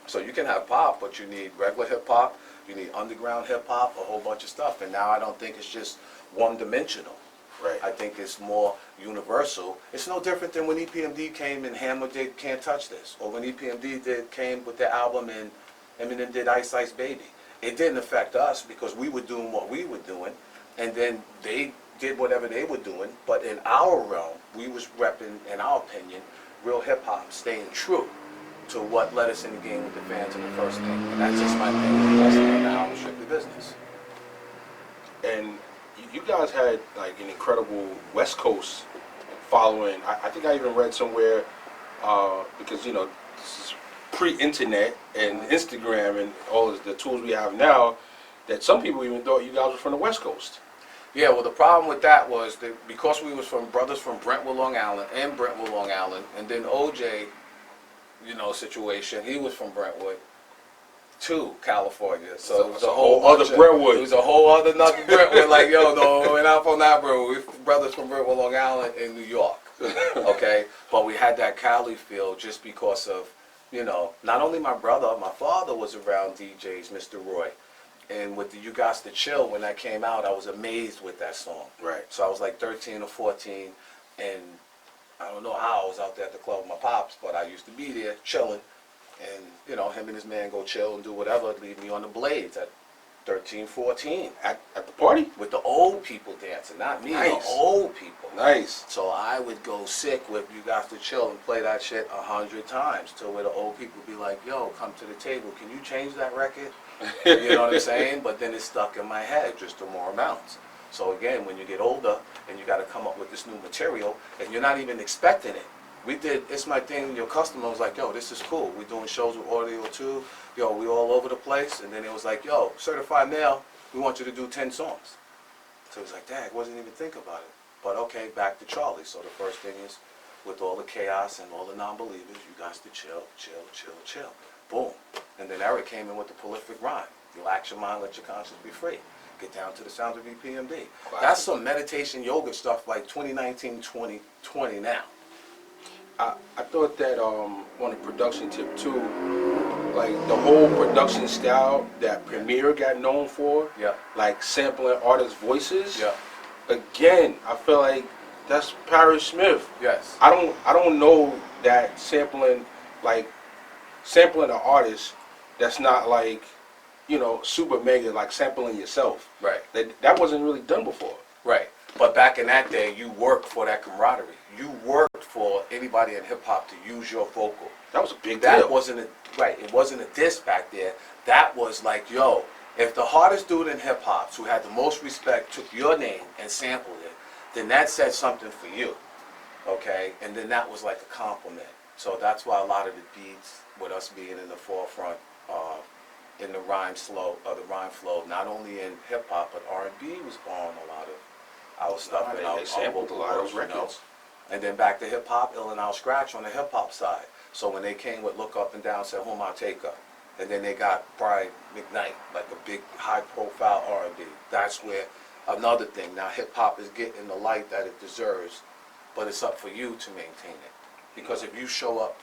So you can have pop, but you need regular hip hop, you need underground hip hop, a whole bunch of stuff. And now I don't think it's just one dimensional. Right. I think it's more universal. It's no different than when EPMD came and Hammer did Can't Touch This, or when EPMD came with their album and Eminem did Ice Ice Baby. It didn't affect us because we were doing what we were doing, and then they did whatever they were doing. But in our realm, we was repping, in our opinion, real hip hop, staying true to what led us in the game with the fans in the first thing. And that's just my thing. That's the album Strictly Business. And you guys had like an incredible West Coast following. I think I even read somewhere because you know this is pre-internet and Instagram and all of the tools we have now, that some people even thought you guys were from the West Coast. Yeah, well, the problem with that was that because we was from brothers from Brentwood, Long Island, and then OJ, you know, situation, he was from Brentwood to California. So it was a whole other bunch of- Brentwood. It was a whole other Brentwood. Like, yo, no, we're not from that Brentwood. We're brothers from Brentwood, Long Island, in New York. Okay, but we had that Cali feel just because of, you know, not only my brother, my father was around DJs, Mr. Roy. And with the You Got to Chill, when that came out, I was amazed with that song. Right. So I was like 13 or 14, and I don't know how I was out there at the club with my pops, but I used to be there chilling. And, you know, him and his man go chill and do whatever, leave me on the blades at 13, 14. At the party? With the old people dancing, not me, Nice. the old people. Nice. So I would go sick with You Got to Chill and play that shit 100 times till where the old people be like, yo, come to the table, can you change that record? You know what I'm saying? But then it stuck in my head just the more amounts. So again, when you get older and you got to come up with this new material and you're not even expecting it. We did, it's my thing, your customer was like, yo, this is cool. We're doing shows with audio too. Yo, we all over the place. And then it was like, yo, certified mail, we want you to do 10 songs. So it was like, dang, wasn't even thinking about it. But okay, back to Charlie. So the first thing is, with all the chaos and all the non-believers, you guys to chill, chill, chill, chill. Boom. And then Eric came in with the prolific rhyme. Relax your mind, let your conscience be free. Get down to the sound of EPMD. Classic. That's some meditation yoga stuff like 2019, 2020 now. I thought that on a production tip too, like the whole production style that Premier got known for, Yeah. like sampling artists' voices. Yeah. Again, I feel like that's Parrish Smith. Yes. I don't know that sampling an artist that's not like, you know, super mega, like sampling yourself. Right. That wasn't really done before. Right. But back in that day, you worked for that camaraderie. You worked for anybody in hip hop to use your vocal. That was a big That deal. wasn't it wasn't a diss back there. That was like, yo, if the hardest dude in hip hop who had the most respect took your name and sampled it, then that said something for you. Okay? And then that was like a compliment. So that's why a lot of the beats, with us being in the forefront, in the rhyme flow, not only in hip hop but R&B was on a lot of our stuff. They and our sampled a vocal lot of works, those you know. records. And then back to hip hop, Ill and Out Scratch on the hip hop side. So when they came with Look Up and Down, said Whom I Take Up, and then they got Brian McKnight, like a big high profile R&B. That's where another thing. Now hip hop is getting the light that it deserves, but it's up for you to maintain it. Because if you show up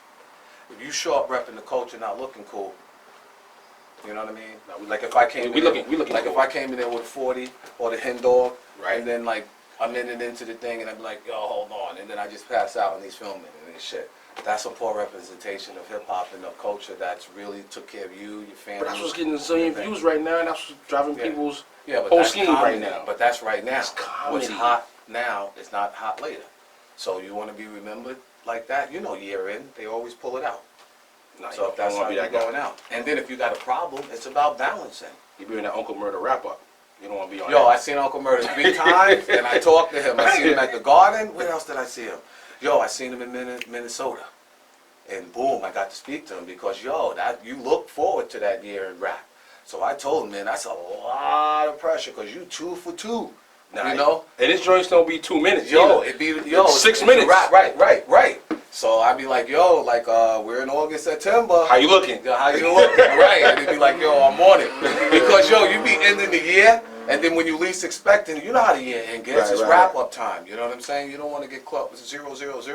repping the culture, not looking cool, you know what I mean? No, Like if I came we looking like cool. if I came in there with a 40 or the hen dog, Right. and then like a minute into the thing and I'm like, yo, hold on, and then I just pass out and he's filming and this shit. That's a poor representation of hip hop and of culture that's really took care of you, your family. But that's what's getting a zillion views right now, and that's what's driving Yeah. people's Yeah, but whole that's scheme comedy, right now. But that's right now. That's comedy. What's hot now is not hot later. So you want to be remembered like that? You know, year in, they always pull it out. Nah, So if that's how you're going out. And then if you got a problem, it's about balancing. You be in that Uncle Murder wrap up. You don't want to be on Yo, that. I seen Uncle Murder 3 times, and I talked to him. I seen him at the Garden. Where else did I see him? Yo, I seen him in Minnesota. And boom, I got to speak to him because, yo, that you look forward to that year in rap. So I told him, man, that's a lot of pressure because you 2 for 2. Nah, You know? And his joints don't be 2 minutes. Yo, either. it be It's 6 a minutes. rap. Right. So I'd be like, yo, like we're in August, September. How you looking? Yo, how you looking? Right. And it'd be like, yo, I'm on it. Because yo, you be ending the year, and then when you least expecting, you know how the year end gets. It's wrap up time. You know what I'm saying? You don't want to get caught with 000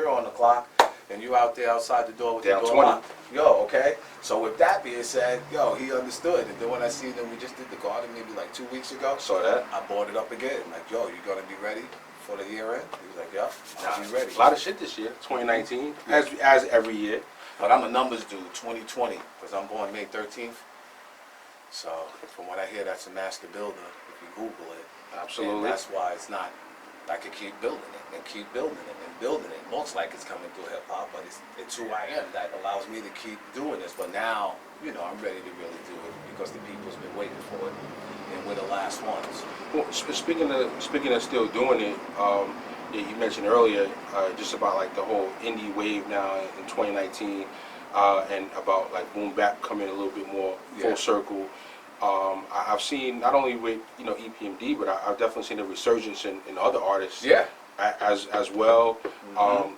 on the clock, and you out there outside the door with Down the door 20. locked. Yo, okay. So with that being said, yo, he understood. And then when I see them, we just did the Garden maybe like 2 weeks ago. Saw that. I brought it up again. Like, yo, you gonna be ready for the year end? He was like, yeah, I'll be ready. A lot of shit this year, 2019, as every year. But I'm a numbers dude, 2020, because I'm born May 13th. So from what I hear, that's a master builder, if you Google it. Absolutely. And that's why it's not, I could keep building it and keep building it and building it. Looks like it's coming through hip hop, but it's who I am. That allows me to keep doing this. But now, you know, I'm ready to really do it because the people's been waiting for it. And we're the last ones. Well, speaking of still doing it, you mentioned earlier just about like the whole indie wave now in 2019, and about like boom bap coming a little bit more full circle. I've seen not only with EPMD, but I've definitely seen a resurgence in other artists. Yeah. As well.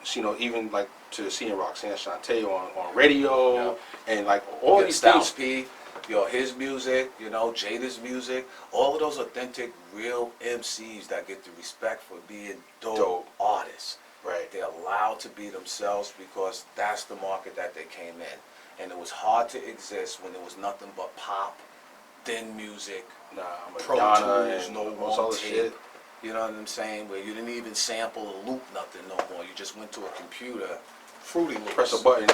So, even like to seeing Roxanne Shante on radio and like all these Styles things. P, his music, Jada's music, all of those authentic, real MCs that get the respect for being dope artists. Right. They're allowed to be themselves because that's the market that they came in. And it was hard to exist when there was nothing but pop, thin music, Pro Madonna Tools, and no all one this tape. shit. You know what I'm saying? Where you didn't even sample or loop nothing no more. You just went to a computer, Fruity Loops. Press a button,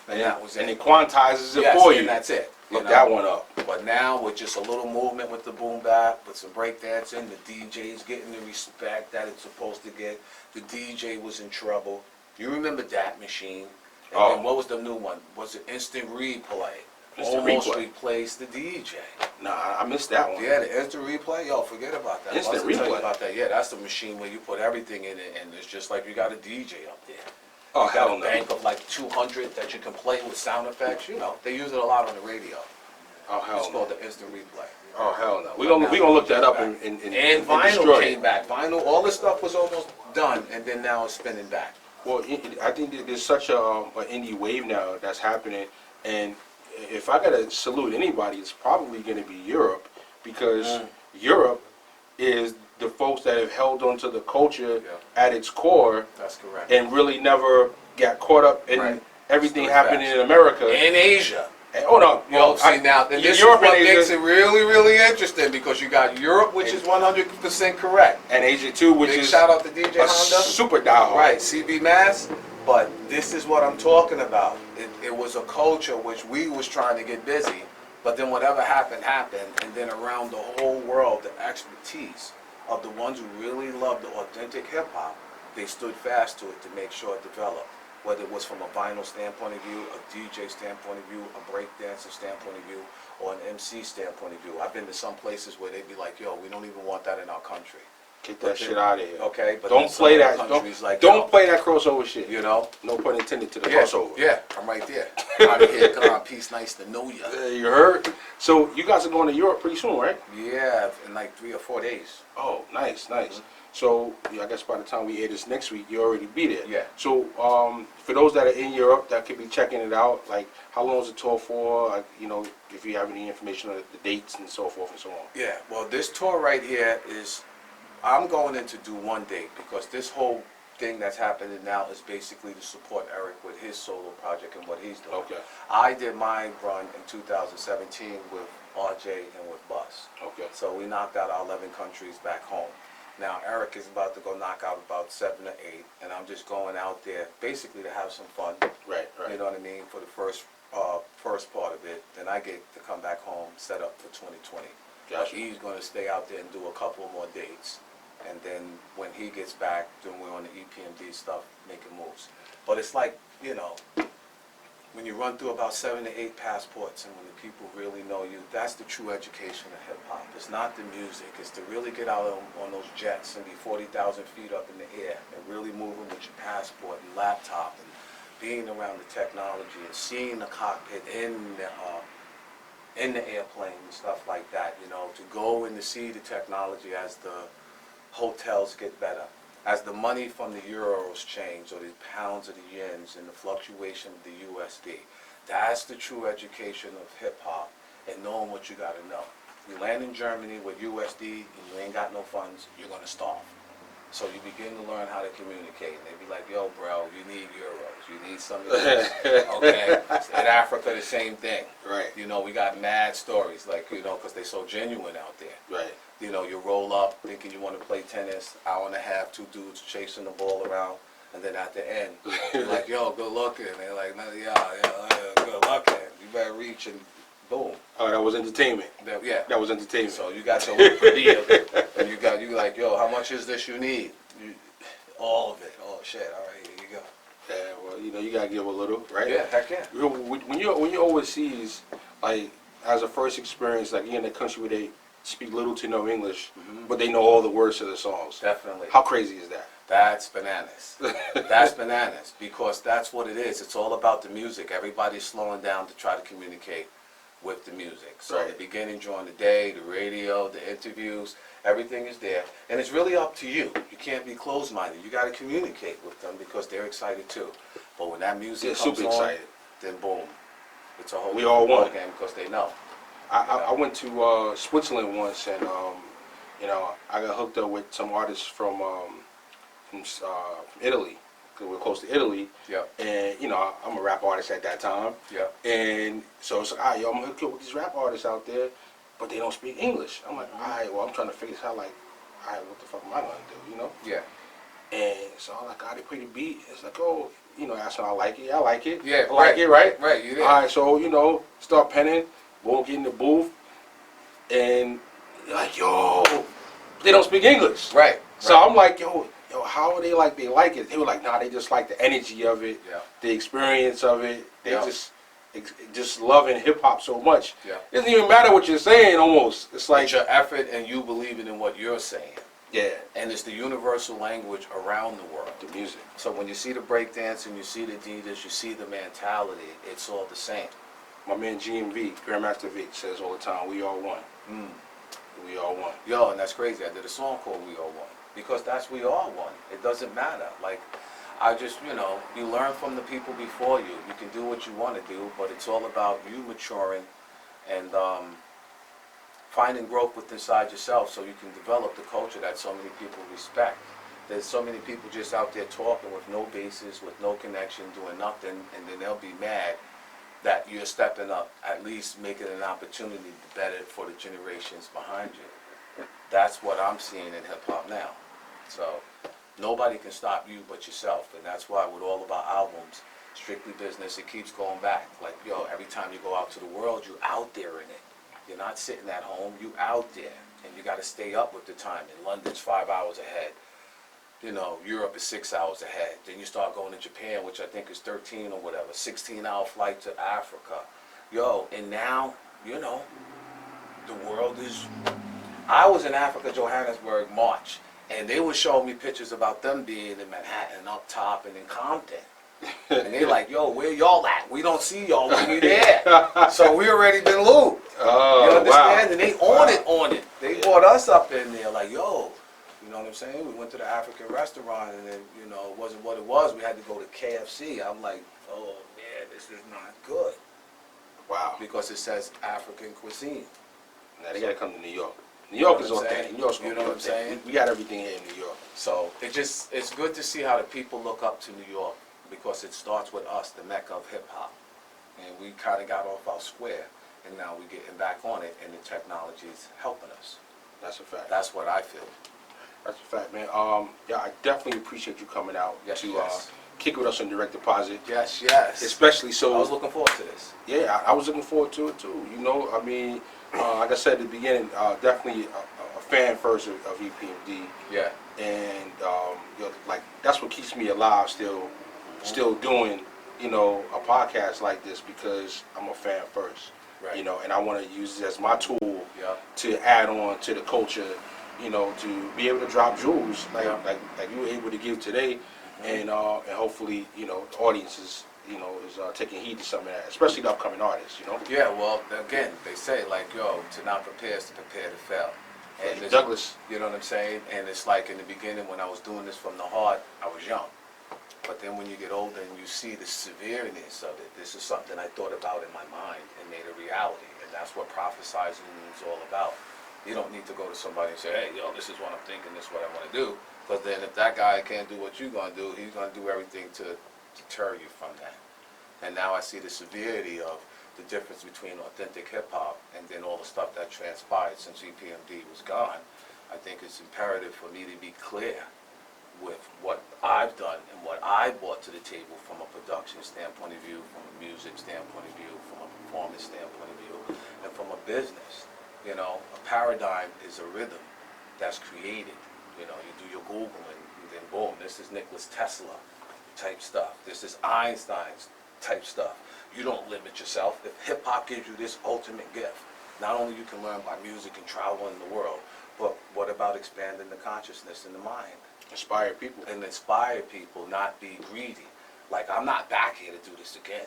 and that was and it. it quantizes it Yes, for and you. that's it. Look that one up. But now with just a little movement with the boom bap, with some breakdancing, the DJ's getting the respect that it's supposed to get. The DJ was in trouble. You remember that machine? And then what was the new one? Was it Instant Replay? Instant Almost Replay. replaced the DJ. Nah, I missed that one. Yeah, the Instant Replay, yo, forget about that. Instant Once I tell you Replay. about that, yeah, that's the machine where you put everything in it, and it's just like you got a DJ up there. Oh, You got hell a no. bank of like 200 that you can play with sound effects. They use it a lot on the radio. Oh, hell It's no. called the Instant Replay. Oh, hell no. We're gonna look that up and And vinyl destroy came it. back. Vinyl, all this stuff was almost done, and then now it's spinning back. Well, I think that there's such an indie wave now that's happening, and if I gotta salute anybody, it's probably going to be Europe, because Europe is the folks that have held onto the culture at its core. That's correct. And really never got caught up in everything Stood happening fast. in America. In Asia. And, hold on. See now, and this is Europe what and Asia, makes it really, really interesting, because you got Europe, which is 100% correct. and Asia too, which Big is shout out to DJ a Honda. super diehard. Right, CB Mass. But this is what I'm talking about. It was a culture which we was trying to get busy, but then whatever happened, happened. And then around the whole world, the expertise of the ones who really loved the authentic hip hop, they stood fast to it to make sure it developed. Whether it was from a vinyl standpoint of view, a DJ standpoint of view, a breakdancer standpoint of view, or an MC standpoint of view. I've been to some places where they'd be like, yo, we don't even want that in our country. Get that shit out of here. Okay, but Don't play that. Don't play that crossover shit. You know? No pun intended to the crossover. Yeah, I'm right there. Out of here, come on, peace, nice to know you. You heard? So you guys are going to Europe pretty soon, right? Yeah, in like 3 or 4 days. Oh, nice, nice. So yeah, I guess by the time we air this next week, you already be there. Yeah. So for those that are in Europe that could be checking it out, like how long is the tour for? Like, you know, if you have any information on the dates and so forth and so on. Yeah, well, this tour right here is, I'm going in to do one date, because this whole thing that's happening now is basically to support Eric with his solo project and what he's doing. Okay. I did my run in 2017 with RJ and with Bus. Okay. So we knocked out our 11 countries back home. Now Eric is about to go knock out about 7 or 8, and I'm just going out there basically to have some fun. Right, right. You know what I mean? For the first part of it, then I get to come back home, set up for 2020. Gotcha. He's going to stay out there and do a couple more dates, and then when he gets back, then we're on the EPMD stuff, making moves. But it's like, you know, when you run through about 7 to 8 passports, and when the people really know you, that's the true education of hip hop. It's not the music, it's to really get out on those jets and be 40,000 feet up in the air and really moving with your passport and laptop and being around the technology and seeing the cockpit in the airplane and stuff like that, you know, to go and to see the technology as the hotels get better, as the money from the euros change or the pounds or the yens and the fluctuation of the USD. That's the true education of hip hop, and knowing what you gotta know. You land in Germany with USD and you ain't got no funds, you're gonna starve. So you begin to learn how to communicate. And they be like, yo, bro, you need euros. You need some of this. Okay? In Africa, the same thing. Right. You know, we got mad stories, like, you know, because they're so genuine out there. Right. You know, you roll up thinking you want to play tennis, hour and a half, 2 dudes chasing the ball around. And then at the end, you're like, yo, good looking. They're like, no, yeah, good looking. You better reach and boom. Oh, that was entertainment. Yeah. That was entertainment. So you got your little per diem, and you like, yo, how much is this you need? All of it. Oh shit! All right, here you go. Yeah, well, you know, you gotta give a little, right? Yeah, heck yeah. You know, when you're overseas, like as a first experience, like you're in a country where they speak little to no English, but they know all the words to the songs. Definitely. How crazy is that? That's bananas. That's bananas, because that's what it is. It's all about the music. Everybody's slowing down to try to communicate with the music. So Right. the beginning, during the day, the radio, the interviews, everything is there. And it's really up to you. You can't be closed-minded. You got to communicate with them because they're excited too. But when that music They're comes super on, excited. then boom. It's a whole We all different won. ball game because they know. I went to Switzerland once, and you know, I got hooked up with some artists from Italy, because we're close to Italy. Yep. And you know, I'm a rap artist at that time. Yep. And so it's like, all right, yo, I'm gonna hook you up with these rap artists out there, but they don't speak English. I'm like, all right, well, I'm trying to figure this out. Like, all right, what the fuck am I gonna do? You know? Yeah. And so I'm like, they play the beat. It's like, oh, you know, that's when I like it. I like it. Yeah, I like it, right? Right, you did. All right, so, you know, start penning, boom, get in the booth, and like, yo, they don't speak English. Right. So right. I'm like, yo, how are they like it? They were like, nah, they just like the energy of it, Yeah. the experience of it. They Yeah. just loving hip hop so much. Yeah. It doesn't even matter what you're saying almost. It's like, It's your effort and you believing in what you're saying. yeah, And it's the universal language around the world. the music. So when you see the breakdance and you see the Adidas, you see the mentality, it's all the same. My man GMV, Grandmaster Vic, says all the time, we all one. Mm. We all one. Yo, and that's crazy. I did a song called We All One. Because that's we all one. It doesn't matter. Like, I just, you learn from the people before you. You can do what you want to do, but it's all about you maturing and finding growth within inside yourself so you can develop the culture that so many people respect. There's so many people just out there talking with no basis, with no connection, doing nothing, and then they'll be mad that you're stepping up, at least making an opportunity to better it for the generations behind you. That's what I'm seeing in hip-hop now. So nobody can stop you but yourself, and that's why with all of our albums, Strictly Business, it keeps going back. Like, every time you go out to the world, you're out there in it. You're not sitting at home, you out there, and you got to stay up with the time. In London's 5 hours ahead. Europe is 6 hours ahead. Then you start going to Japan, which I think is 13 or whatever, 16-hour flight to Africa. And now, the world is... I was in Africa, Johannesburg, March, and they were showing me pictures about them being in Manhattan, up top, and in Compton. And they like, where y'all at? We don't see y'all when we there. So we already been looped. Oh, You understand? wow. And they on it. They brought us up in there like, you know what I'm saying? We went to the African restaurant and then, it wasn't what it was. We had to go to KFC. I'm like, oh man, this is not good. Wow. Because it says African cuisine. Now they gotta come to New York. New York is what I'm authentic. saying? New York's You gonna know be what I'm saying? authentic. We got everything here in New York. So it's good to see how the people look up to New York because it starts with us, the mecca of hip hop. And we kind of got off our square and now we're getting back on it and the technology is helping us. That's a fact. That's what I feel. That's a fact, man. Yeah, I definitely appreciate you coming out Yes, to yes. kick with us on Direct Deposit. Yes, yes. Especially so. I was looking forward to this. Yeah, I was looking forward to it too. Like I said at the beginning, definitely a fan first of EPMD. Yeah. And like that's what keeps me alive still doing a podcast like this because I'm a fan first. Right. And I want to use it as my tool Yeah. to add on to the culture. To be able to drop jewels like you were able to give today, and hopefully the audience is taking heed to some of that, especially the upcoming artists. Yeah, well, again, they say, to not prepare is to prepare to fail. And this- Douglas. You know what I'm saying? And it's like in the beginning when I was doing this from the heart, I was young. But then when you get older and you see the severeness of it, this is something I thought about in my mind and made a reality. And that's what prophesizing is all about. You don't need to go to somebody and say, hey, this is what I'm thinking, this is what I want to do. Because then if that guy can't do what you're going to do, he's going to do everything to deter you from that. And now I see the severity of the difference between authentic hip-hop and then all the stuff that transpired since EPMD was gone. I think it's imperative for me to be clear with what I've done and what I brought to the table from a production standpoint of view, from a music standpoint of view, from a performance standpoint of view, and from a business. A paradigm is a rhythm that's created. You do your Googling and then boom, this is Nikola Tesla type stuff. This is Einstein's type stuff. You don't limit yourself. If hip hop gives you this ultimate gift, not only you can learn by music and travel in the world, but what about expanding the consciousness in the mind? Inspire people. And inspire people, not be greedy. Like, I'm not back here to do this again.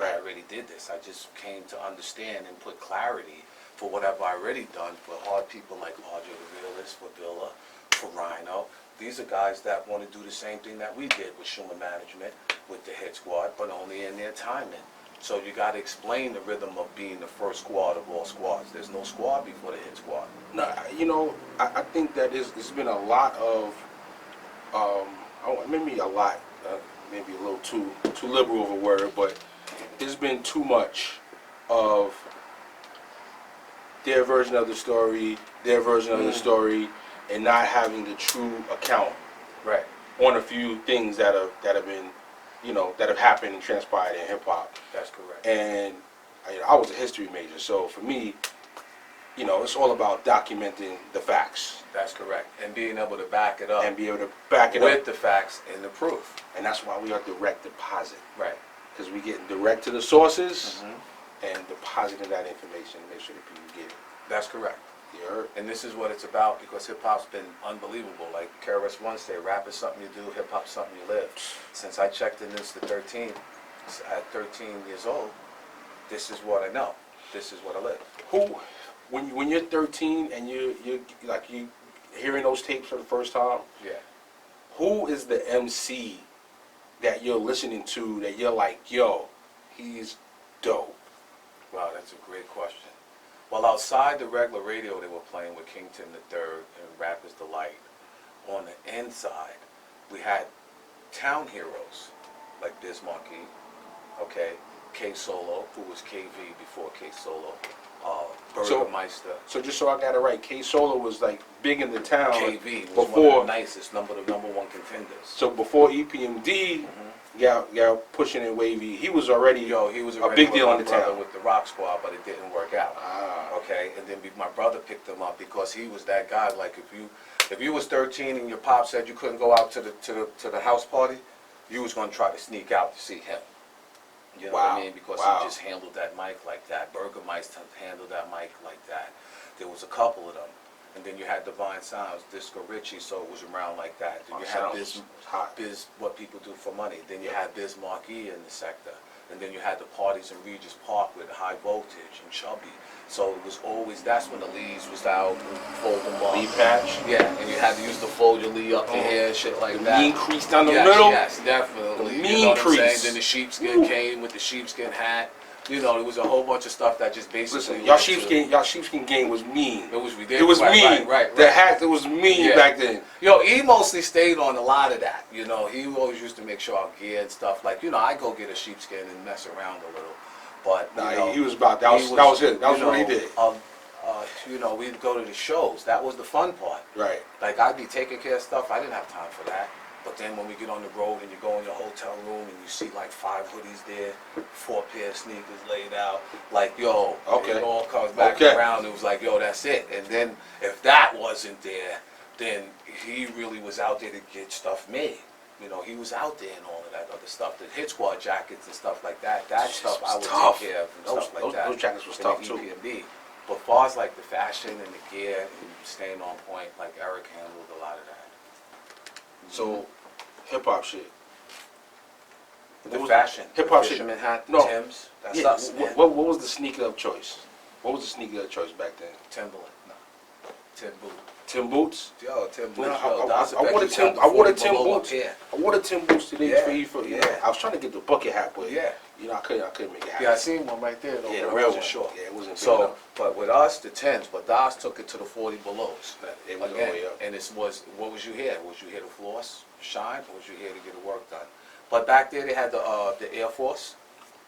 I already did this. I just came to understand and put clarity for whatever I already done for hard people like RJ the Realist, for Billa, for Rhino. These are guys that want to do the same thing that we did with Schumann Management, with the Hit Squad, but only in their timing. So you got to explain the rhythm of being the first squad of all squads. There's no squad before the Hit Squad. No, I think that there's been a lot of, maybe a lot, maybe a little too liberal of a word, but there's been too much of their version of the story, and not having the true account Right. on a few things that have been, that have happened and transpired in hip hop. That's correct. And I was a history major, so for me, it's all about documenting the facts That's correct. And being able to back it up and be able to back it with up. the facts and the proof. And that's why we are direct deposit, Right. because we get direct to the sources and depositing that information to make sure that people get it. That's correct. You heard? And this is what it's about because hip-hop's been unbelievable. Like KRS One said, rap is something you do, hip-hop's something you live. Since I checked in this at 13 years old, this is what I know. This is what I live. When you're 13 and you hearing those tapes for the first time, Yeah. who is the MC that you're listening to that you're like, yo, he's dope? Wow, that's a great question. Well, outside the regular radio, they were playing with Kington III and Rapper's Delight. On the inside, we had town heroes like Biz Markie, okay, K Solo, who was KV before K Solo, Burgermeister. So just so I got it right, K Solo was like big in the town. KV was before, one of the nicest, the number one contenders. So before EPMD, yeah, pushing in Wavy, he was already He was a big deal in the town with the Rock Squad, but it didn't work out. Okay, and then my brother picked him up because he was that guy. Like if you was 13 and your pop said you couldn't go out to the house party, you was gonna try to sneak out to see him. You know what I mean? Because he just handled that mic like that. Burgermeister handled that mic like that. There was a couple of them. And then you had Divine Sounds, Disco Richie, so it was around like that. Then you had Biz, What People Do for Money. Then you had Biz Markie in the sector. And then you had the parties in Regis Park with High Voltage and Chubby. So it was always, that's when the leads was out and fold them up. Lee patch. Yeah, and you had to use the fold your Lee up the hair, shit like that. Mean crease down the middle. Yes, definitely. The mean you know what I'm crease. saying? Then the sheepskin came with the sheepskin hat. You know, there was a whole bunch of stuff that just basically. Listen, y'all sheepskin game was mean. It was ridiculous. It was mean. Right. The hat, it was mean back then. He mostly stayed on a lot of that. You know, he always used to make sure our gear and stuff. Like, I go get a sheepskin and mess around a little. But, he was about, that was it. That was what he did. We'd go to the shows. That was the fun part. Right. Like, I'd be taking care of stuff. I didn't have time for that. But then when we get on the road and you go in your hotel room and you see like 5 hoodies there, 4 pair of sneakers laid out, like, it all comes back around. It was like, that's it. And then if that wasn't there, then he really was out there to get stuff made. He was out there and all of that other stuff, the Hit Squad jackets and stuff like that. That stuff I would take care of and stuff like that. Those jackets was tough too. EPMD. But as far as like the fashion and the gear and staying on point, like Eric handled a lot of that. So, hip hop shit. The fashion, hip hop shit. Fisherman hat, No. Timbs. That's us, man. What was the sneaker of choice? What was the sneaker of choice back then? Timberland, no. Tim Boot. Tim Boots. Yo, Tim Boots. I wore the Tim Boots. I wore the Tim Boots today for I was trying to get the bucket hat, but I couldn't make it happen. Yeah, I seen one right there though. Yeah, the real one. Short. Yeah, it wasn't big so, enough. but with us, the 10s, but Das took it to the 40 belows. It was all the way up. And what was you here? Was you here to floss, shine, or was you here to get the work done? But back there they had the Air Force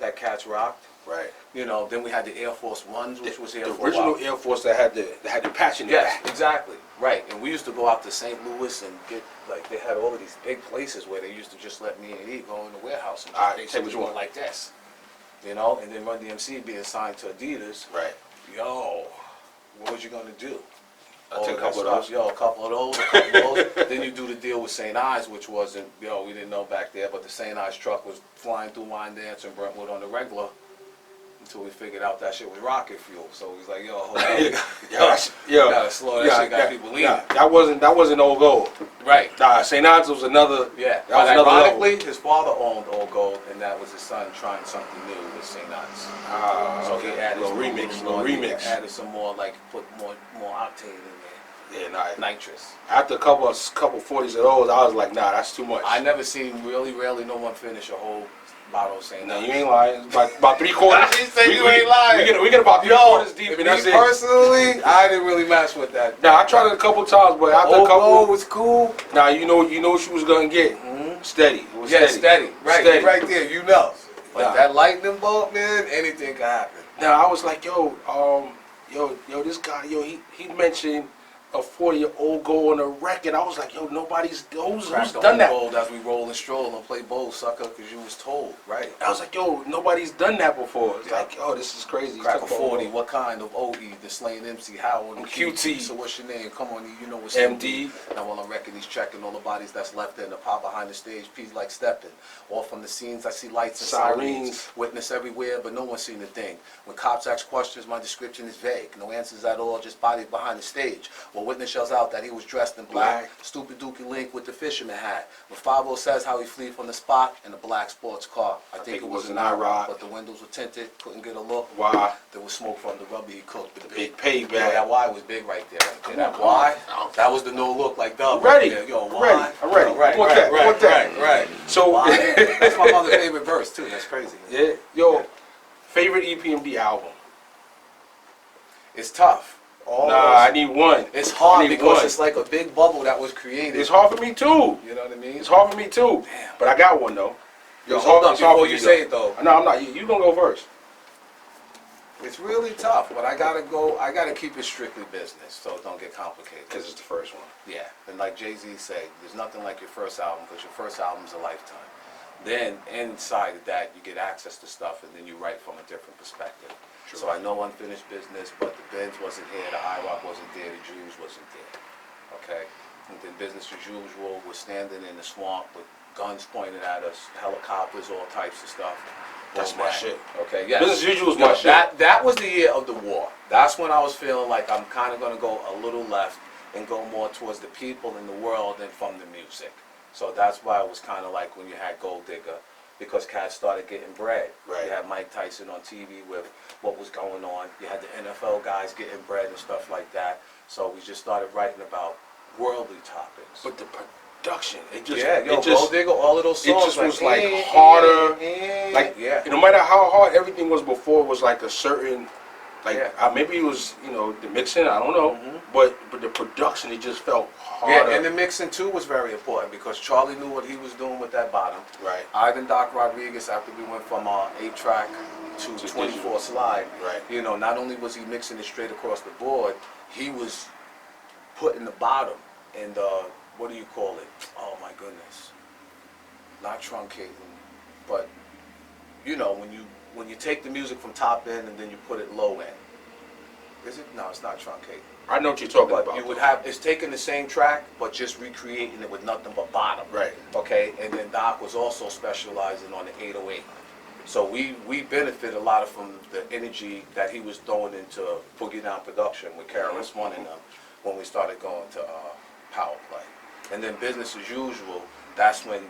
that cats rocked. Right. Then we had the Air Force Ones, which was here the for a while. original Air Force that had the patch in the Yes, back. exactly. Right. And we used to go out to St. Louis and get, like, they had all of these big places where they used to just let me and E go in the warehouse and just basically go like this. And then Run DMC being signed to Adidas. Right. Yo, what was you gonna do? I took a couple of those. A couple of those. Then you do the deal with St. Ives, which wasn't, we didn't know back there, but the St. Ives truck was flying through Wine Dance and Brentwood on the regular until we figured out that shit was rocket fuel. So he's like, hold on, you gotta slow that shit, got people leaving. That wasn't Old Gold. Right. Nah, St. Ives was another. Yeah. That was But another ironically, level. his father owned Old Gold, and that was his son trying something new with St. Ives. So he added little remix. Added some more, like put more octane in there. Yeah, Nitrous. After a couple 40s of those, I was like, nah, that's too much. I never seen really rarely no one finish a whole bottle of St. No, Ives. you ain't lying. It's about 3/4. He said you ain't lying. We get about 3/4 deep, and that's Me it. personally, I didn't really mess with that. Nah, I tried it a couple times, but after a couple, Gold was cool. nah, you know what you was gonna get. Steady. It was Steady. Right, Steady. right there, But Nah. that lightning bolt, man, anything can happen. Now I was like, yo, this guy, he mentioned a 40-year-old Gold on a record. I was like, yo, who's done that? Gold as we roll and stroll and play bowl, sucker, because you was told, right? I was like, yo, nobody's done that before. It's like, yo, this is crazy. Crack a 40, what kind of OE? The Slain MC, Howard, and QT. So what's your name? Come on, you know what's MD. Now while I'm wrecking, he's checking all the bodies that's left in the pop behind the stage. P's like stepping. Off from the scenes, I see lights and sirens. Witness everywhere, but no one's seen a thing. When cops ask questions, my description is vague. No answers at all, just bodies behind the stage. But witness shells out that he was dressed in black. Black. Stupid Dookie Link with the fisherman hat. When 50 says how he fled from the spot in a black sports car. I think it was an IROC, but the windows were tinted, couldn't get a look. Why? There was smoke from the rubber he cooked. The big payback. Yeah, that Y was big right there. Come that on, Y, come on. that was the no look like Dub. I'm ready. Right there. Yo, I'm Y. ready. I'm ready. Yo, right, I want right, that. I right, want that. right. So, Y. That's my mother's favorite verse too. That's crazy. yeah, yo, Yeah. favorite EPMD album? It's tough. All Nah, those- I need one. It's hard I need because one. it's like a big bubble that was created. It's hard for me too. You know what I mean? It's hard for me too. Damn. But I got one though. Yo, It's hold hard- up it's hard before for you me, say it though. No, I'm not. You gonna go first? It's really tough, but I gotta keep it strictly business, so it don't get complicated. Because it's the first one. Yeah, and like Jay-Z said, there's nothing like your first album, because your first album's a lifetime. Then inside of that, you get access to stuff, and then you write from a different perspective. True. So I know Unfinished Business, but the Benz wasn't here, the IROC wasn't there, the Jews wasn't there. Okay? And then Business as Usual, we're standing in the swamp with guns pointed at us, helicopters, all types of stuff. That's Boom, my bang. shit. Okay, yes. Business as Usual is my shit. That was the year of the war. That's when I was feeling like I'm kind of going to go a little left and go more towards the people in the world than from the music. So that's why it was kind of like when you had Gold Digger, because cats started getting bread. Right. You had Mike Tyson on TV with what was going on. You had the NFL guys getting bread and stuff like that. So we just started writing about worldly topics. But the production, it just, yeah, yo, it just, Gold Digger, all of those it songs. just was like harder. Like, yeah. no matter how hard everything was before, it was like a certain, like, Yeah. maybe it was, the mixing, I don't know. Mhm. But the production, it just felt harder. Yeah, and the mixing too was very important because Charlie knew what he was doing with that bottom. Right. Ivan Doc Rodriguez, after we went from 8-track to To 24 digital. slide, Right. not only was he mixing it straight across the board, he was putting the bottom in the, what do you call it? Oh my goodness. Not truncating, but when you take the music from top end and then you put it low end. Is it? No, it's not truncating. I know what you're talking But about. you would have, it's taking the same track, but just recreating it with nothing but bottom. Right. Okay, and then Doc was also specializing on the 808. So we benefit a lot from the energy that he was throwing into Boogie Down production with KRS One and them when we started going to Power Play. And then Business as Usual, that's when,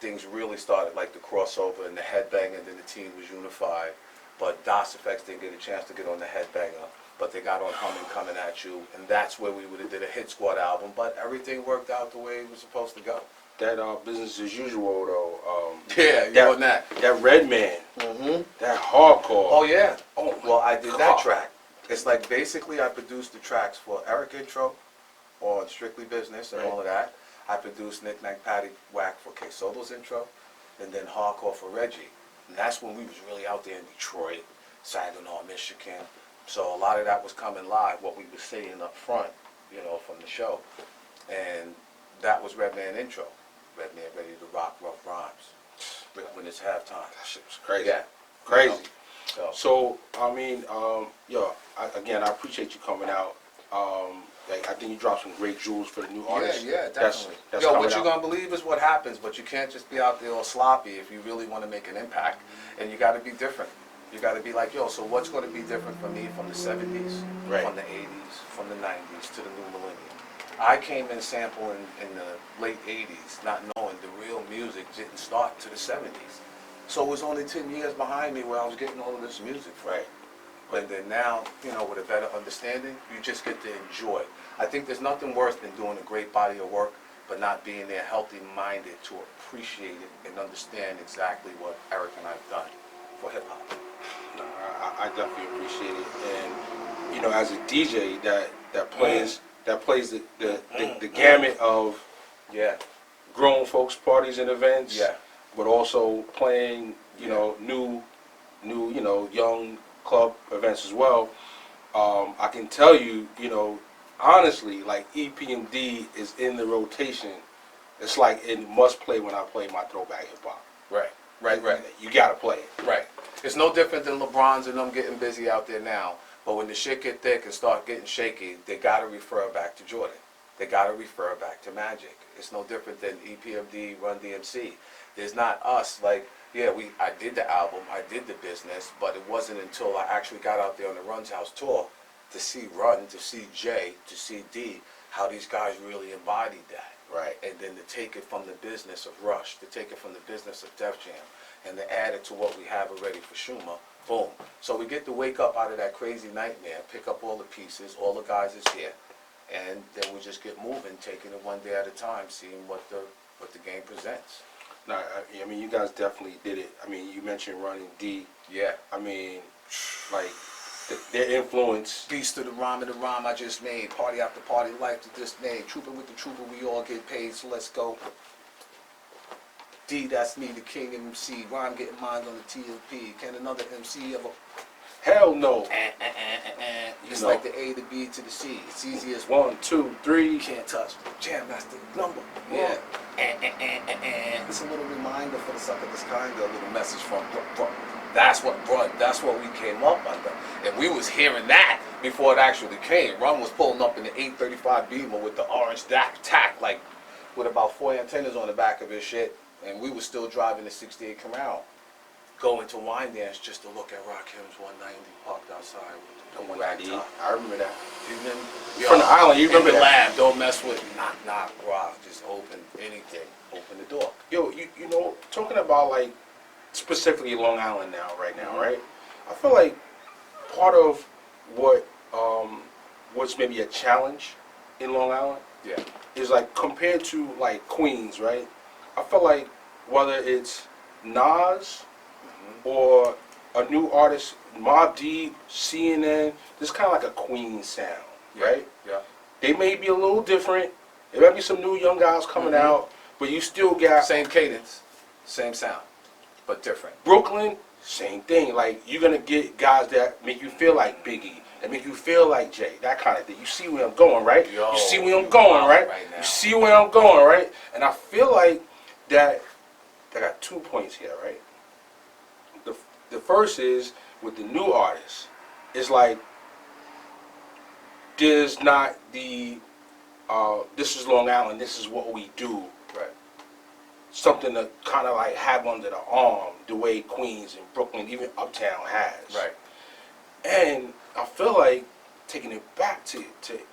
things really started, like the crossover and the headbang, and then the team was unified. But DOS Effects didn't get a chance to get on the headbanger, but they got on Humming Coming At You, and that's where we would have did a Hit Squad album, but everything worked out the way it was supposed to go. That Business as Usual, though. Yeah, you on that. That Red Man, Mm-hmm. that hardcore. Oh yeah. Oh, Well, I did that God. track. It's like basically I produced the tracks for Eric Intro on Strictly Business and Right. all of that. I produced Knick Knack Patty Whack for K Solo's intro, and then Hardcore for Reggie. And that's when we was really out there in Detroit, Saginaw, Michigan. So a lot of that was coming live, what we were saying up front, from the show. And that was Redman intro. Redman ready to rock rough rhymes when it's halftime. That shit was crazy. Yeah. Crazy. So, So, I mean, again, I appreciate you coming out. I think you dropped some great jewels for the new artists. yeah, definitely. That's Yo, coming what you're out. gonna believe is what happens, but you can't just be out there all sloppy if you really want to make an impact, and you got to be different. You got to be like, yo, so what's going to be different from me from the 70s, Right. from the 80s, from the 90s to the new millennium? I came in sampling in the late 80s, not knowing the real music didn't start to the 70s. So it was only 10 years behind me where I was getting all of this music from. Right. But then now, with a better understanding, you just get to enjoy. I think there's nothing worse than doing a great body of work, but not being there healthy-minded to appreciate it and understand exactly what Eric and I have done for hip-hop. I definitely appreciate it. And, as a DJ that plays the gamut of Yeah, grown folks parties and events, yeah, but also playing, new, young club events as well. I can tell you, honestly, like EPMD is in the rotation. It's like it must play when I play my throwback hip hop. right. You gotta play it. Right. It's no different than LeBron's and them getting busy out there now. But when the shit get thick and start getting shaky, they gotta refer back to Jordan. They gotta refer back to Magic. It's no different than EPMD, Run DMC. There's not us like, yeah, I did the album, I did the business, but it wasn't until I actually got out there on the Run's House tour to see Run, to see Jay, to see D, how these guys really embodied that. Right. And then to take it from the business of Rush, to take it from the business of Def Jam, and to add it to what we have already for Schumer, boom. So we get to wake up out of that crazy nightmare, pick up all the pieces, all the guys is here, and then we just get moving, taking it one day at a time, seeing what the game presents. No, I mean, you guys definitely did it. I mean, you mentioned Run and D. Yeah. I mean, like, their influence. Beast of the rhyme and the rhyme I just made. Party after party, life to this name. Trooping with the trooper, we all get paid, so let's go. D, that's me, the king MC. Rhyme getting mine on the TLP. Can another MC ever? Hell no. It's know. like the A, the B to the C. It's easy as 1, 2, 3. You can't touch. Jam master number. Yeah. It's a little reminder for the sucker that's kind of a little message from that's what we came up under. And we was hearing that before it actually came. Run was pulling up in the 835 Beamer with the orange tack, like with about 4 antennas on the back of his shit. And we was still driving the 68 Camaro, going to wine dance just to look at Rakim's 190 parked outside with the rag top. I remember that. You remember? From the island, you remember in the that? lab, don't mess with knock, rock. Just open anything. Open the door. Yo, you know, talking about like specifically Long Island now, right now, Mhm. right? I feel like part of what what's maybe a challenge in Long Island Yeah. is like compared to like Queens, right? I feel like whether it's Nas or a new artist, Mobb Deep, CNN, there's kind of like a Queen sound, right? Yeah. They may be a little different. There might be some new young guys coming out, but you still got Same cadence, same sound, but different. Brooklyn, same thing. Like, you're going to get guys that make you feel like Biggie, that make you feel like Jay, that kind of thing. You see where I'm going, right? Yo, you see where I'm going, right? right now. You see where I'm going, right? And I feel like that I got 2 points here, right? The first is with the new artists. It's like there's not the this is Long Island, this is what we do. Right. Something to kind of like have under the arm, the way Queens and Brooklyn, even Uptown has. Right. And I feel like taking it back to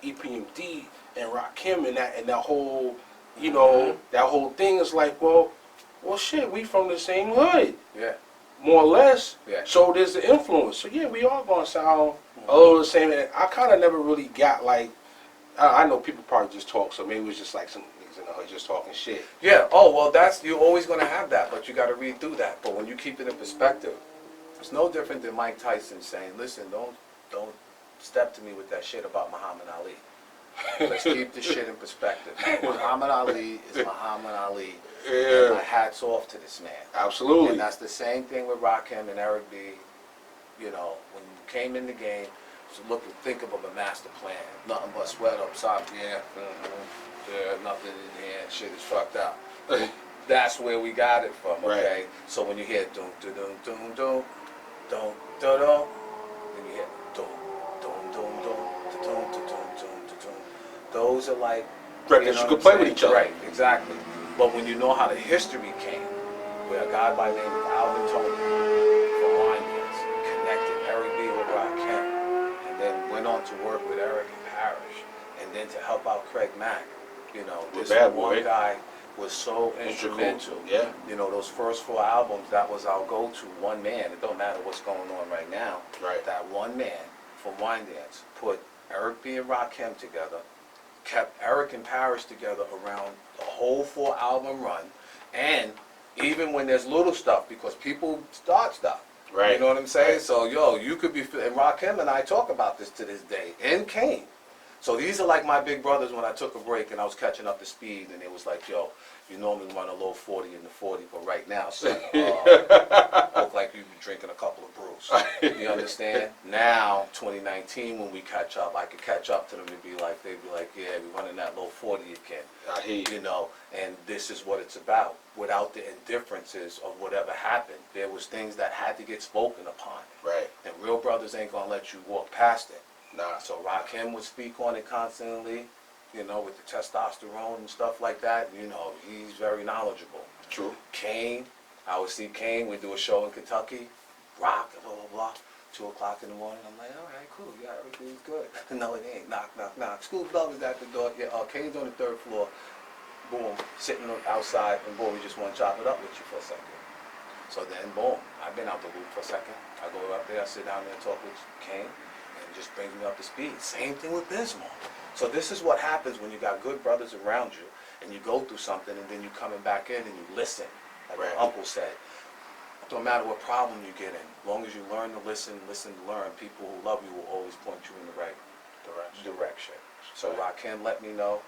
EPMD and Rakim and that whole, you know, that whole thing is like, well shit, we from the same hood. Yeah. More or less. Yeah. So there's the influence. So yeah, we all gonna sound a little the same. And I kind of never really got like, I know people probably just talk, so maybe it was just like some niggas in the hood just talking shit. Yeah. Oh well, you're always gonna have that, but you got to read through that. But when you keep it in perspective, it's no different than Mike Tyson saying, "Listen, don't step to me with that shit about Muhammad Ali. Let's keep this shit in perspective. Muhammad Ali is Muhammad Ali. Yeah. And my hat's off to this man. Absolutely. And that's the same thing with Rakim and Eric B. You know, when you came in the game, so think of a master plan. Nothing but sweat up top, yeah, nothing in here, shit is fucked up. That's where we got it from, okay? Right. So when you hear dum dum dum dum dum dum dum, then you hear dum dum dum dum dum dum dum dum. Those are like Records you could play with each other. Right, exactly. But when you know how the history came, where a guy by the name of Alvin Tony from Winans connected Eric B with Rakim, and then went on to work with Eric and Parrish, and then to help out Craig Mack, you know, With this Bad one Boy. guy was so instrumental. Yeah. You know, those first 4 albums, that was our go-to, one man. It don't matter what's going on right now. Right. That one man from Winans put Eric B and Rakim together, kept Eric and Parrish together around the whole 4-album run, and even when there's little stuff, because people start stuff. Right. You know what I'm saying? Right. So, yo, you could be, and Rakim and I talk about this to this day, and Kane. So these are like my big brothers when I took a break and I was catching up to speed, and it was like, yo, you normally run a low 40 in the 40, but right now, son, look like you've been drinking a couple of brews. You understand? Now, 2019, when we catch up, I could catch up to them and be like, they'd be like, yeah, we're running that low 40 again. I hear you. You know, and this is what it's about. Without the indifferences of whatever happened, there was things that had to get spoken upon. Right. And real brothers ain't gonna let you walk past it. Nah. So Rakim would speak on it constantly, you know, with the testosterone and stuff like that. You know, he's very knowledgeable. True. Kane, I would see Kane, we'd do a show in Kentucky, rock, blah, blah, blah. 2 o'clock in the morning. I'm like, all right, cool, yeah, everything's good. No, it ain't. Knock, knock, knock. School bell is at the door. Yeah, Kane's on the 3rd floor. Boom, sitting outside, and boom, we just want to chop it up with you for a second. So then, boom, I've been out the loop for a second. I go up there, I sit down there and talk with Kane, and it just brings me up to speed. Same thing with Bismarck. So this is what happens when you got good brothers around you, and you go through something, and then you coming back in and you listen, like my uncle said. Don't matter what problem you get in, as long as you learn to listen, listen to learn, people who love you will always point you in the right direction. So Rakim let me know.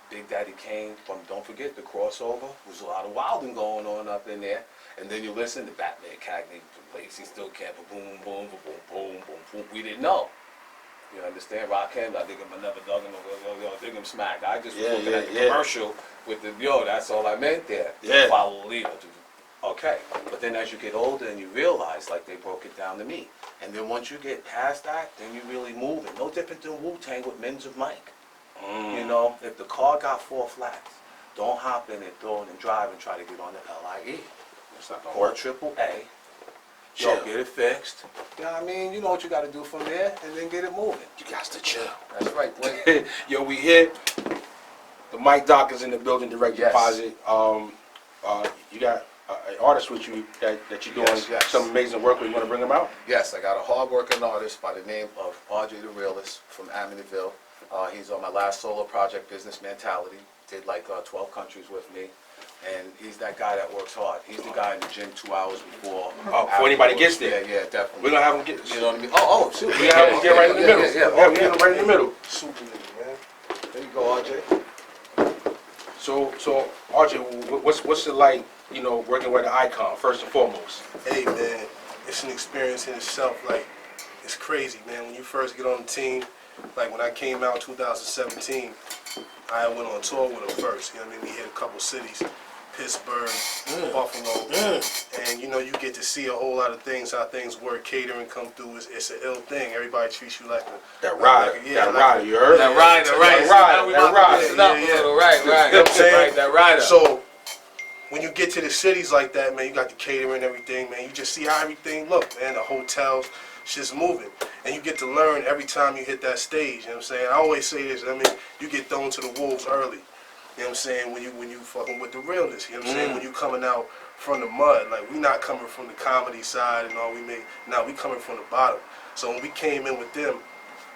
Big Daddy Kane from, don't forget, the crossover. There's a lot of wilding going on up in there. And then you listen to Batman Cagney, Lacey Still Camp, boom, boom, boom, boom, boom, boom. We didn't know. You understand? Rakim, I dig him, I never dug him, dig him smack. I just was looking at the commercial with the, that's all I meant there. Yeah. Follow the leader. Okay. But then as you get older and you realize, like they broke it down to me. And then once you get past that, then you really move it. No different than Wu-Tang with Men's of Mike. You know, if the car got 4 flats, don't hop in and throw it and drive and try to get on the LIE. It's not gonna Or work. AAA. Chill. Get it fixed. You know what I mean? You know what you got to do from there, and then get it moving. You got to chill. That's right. Wait. Yo, we here. The Mike Doc is in the building, direct Yes. deposit. You got an artist with you that you're doing Yes. some amazing work with. You want to bring him out? Yes, I got a hard-working artist by the name of RJ the Realist from Amityville. He's on my last solo project, Business Mentality. Did like 12 countries with me. And he's that guy that works hard. He's the guy in the gym 2 hours before. Before anybody gets there. Yeah, definitely. We're going to have him get, You know what I mean? Oh, shoot. we have him get right in the middle. Yeah. We get him right in the middle. Super nigga, man. There you go, RJ. So RJ, what's it like, you know, working with an icon, first and foremost? Hey, man, it's an experience in itself. Like, it's crazy, man. When you first get on the team, like when I came out 2017, I went on tour with him first. You know what I mean? We hit a couple cities, Pittsburgh, Buffalo, and you know, you get to see a whole lot of things, how things work. Catering come through, it's an ill thing. Everybody treats you like a That rider, like a- that like rider, a- you heard? That rider. That rider. Right. You know what I'm saying? Right, that rider. So when you get to the cities like that, man, you got the catering and everything, man. You just see how everything look, man. The hotels, shit's moving, and you get to learn every time you hit that stage. You know what I'm saying? I always say this. I mean, you get thrown to the wolves early. You know what I'm saying? When you fucking with the realness. You know what I'm saying? When you coming out from the mud, like we not coming from the comedy side and all we make. Now we coming from the bottom. So when we came in with them,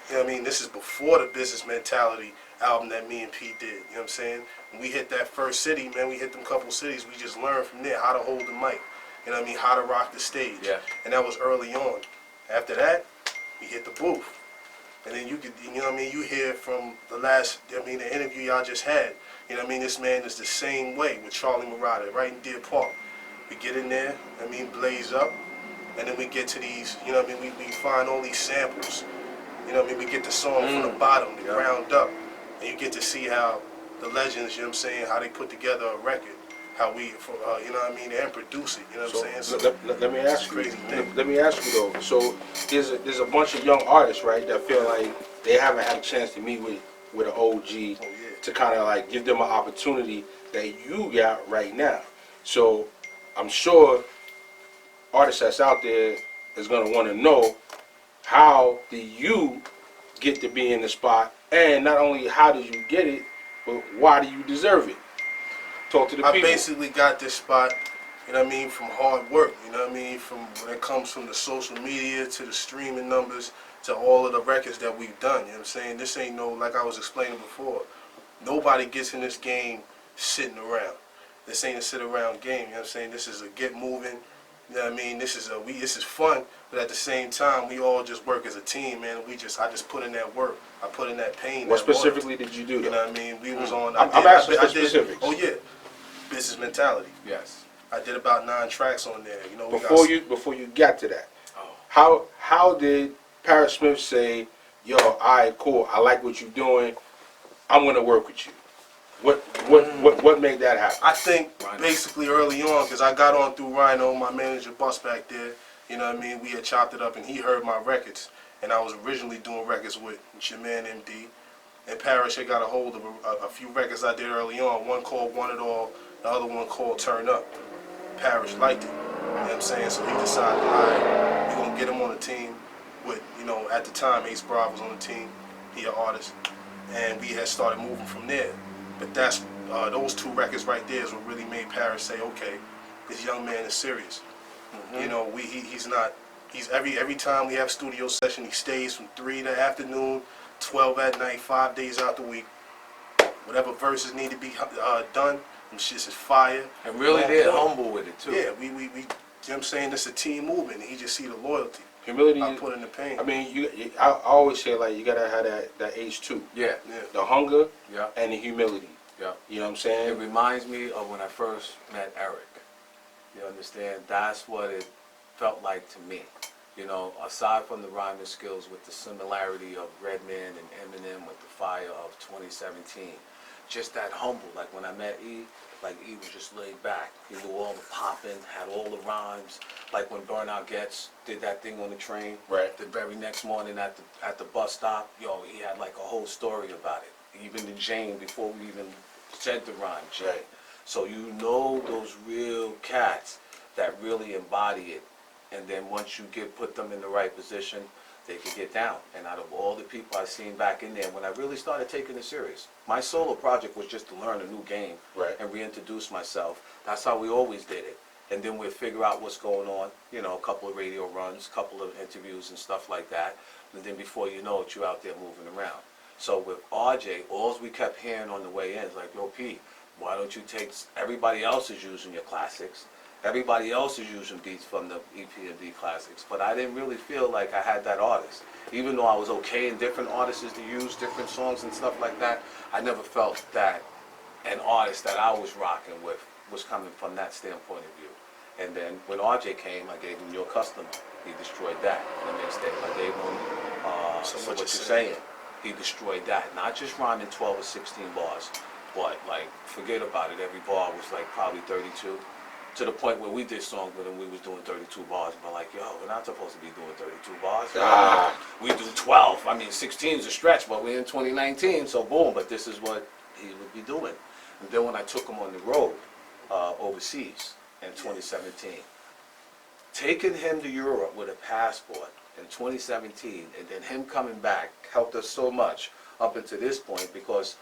you know what I mean? This is before the Business Mentality album that me and Pete did. You know what I'm saying? When we hit that first city, man, we hit them couple cities. We just learned from there how to hold the mic. You know what I mean? How to rock the stage. Yeah. And that was early on. After that, we hit the booth. And then you could, you know what I mean, you hear from the the interview y'all just had. You know what I mean? This man is the same way with Charlie Murata, right in Deer Park. We get in there, I mean, blaze up, and then we get to these, you know what I mean, we find all these samples. You know what I mean? We get the song from the bottom, the ground up. And you get to see how the legends, you know what I'm saying, how they put together a record. How we, you know what I mean, and produce it, you know what I'm saying? So let me ask you. crazy thing. Let me ask you though. So there's a bunch of young artists, right, that feel like they haven't had a chance to meet with an OG to kind of like give them an opportunity that you got right now. So I'm sure artists that's out there is gonna want to know, how do you get to be in the spot, and not only how did you get it, but why do you deserve it? Talk to the I people. basically got this spot, you know what I mean, from hard work, you know what I mean, from when it comes from the social media to the streaming numbers to all of the records that we've done, you know what I'm saying? This ain't no, like I was explaining before, nobody gets in this game sitting around. This ain't a sit around game, you know what I'm saying? This is a get moving, you know what I mean? This is fun, but at the same time, we all just work as a team, man. I just put in that work. I put in that pain. What that specifically did you do? You Though? know what I mean? We was on. I'm asking for I did, specifics. Oh yeah, Business Mentality. Yes. I did about 9 tracks on there. You know, Before you got to that, how did Parrish Smith say, "Yo, all right, cool. I like what you're doing. I'm gonna work with you." What made that happen? I think basically early on, because I got on through Rhino, my manager Bus back there. You know what I mean? We had chopped it up, and he heard my records, and I was originally doing records with your man MD. And Parrish had got a hold of a few records I did early on. One called Want It All, the other one called Turn Up. Parrish liked it. You know what I'm saying? So he decided, all right, we're going to get him on the team. with, you know, at the time Ace Brav was on the team, he an artist, and we had started moving from there. But that's those 2 records right there is what really made Parrish say, okay, this young man is serious. You know, he's not. He's every time we have studio session, he stays from 3 in the afternoon, 12 at night, 5 days out the week. Whatever verses need to be done, them shits is fire. And really, they're humble with it too. Yeah, we you know what I'm saying? It's a team movement. He just see the loyalty. Humility. I put in the pain. I mean, I always say like you gotta have that H2. Yeah. The hunger. Yeah. And the humility. Yeah. You know what I'm It saying? reminds me of when I first met Eric. You understand? That's what it felt like to me. You know, aside from the rhyming skills with the similarity of Redman and Eminem with the fire of 2017, just that humble. Like when I met E, like E was just laid back. He knew all the popping, had all the rhymes. Like when Burnout Gets did that thing on the train. Right. The very next morning at the bus stop, yo, he had like a whole story about it. Even to Jane before we even said the rhyme, Jane. Right. So you know those real cats that really embody it. And then once you put them in the right position, they can get down. And out of all the people I've seen back in there, when I really started taking it serious, my solo project was just to learn a new game and reintroduce myself. That's how we always did it. And then we'd figure out what's going on, you know, a couple of radio runs, a couple of interviews and stuff like that. And then before you know it, you're out there moving around. So with RJ, all we kept hearing on the way in is like, yo, P, why don't you take, everybody else is using your classics. Everybody else is using beats from the EPMD classics, but I didn't really feel like I had that artist. Even though I was okay in different artists to use different songs and stuff like that, I never felt that an artist that I was rocking with was coming from that standpoint of view. And then when RJ came, I gave him Your Customer. He destroyed that in the mixtape. I gave him So What You're Saying. He destroyed that. Not just rhyming 12 or 16 bars, but like, forget about it. Every bar was like probably 32. To the point where we did songs with him, we was doing 32 bars. But like, yo, we're not supposed to be doing 32 bars. We do 12. I mean, 16 is a stretch, but we're in 2019, so boom. But this is what he would be doing. And then when I took him on the road overseas in 2017, taking him to Europe with a passport in 2017, and then him coming back helped us so much up until this point because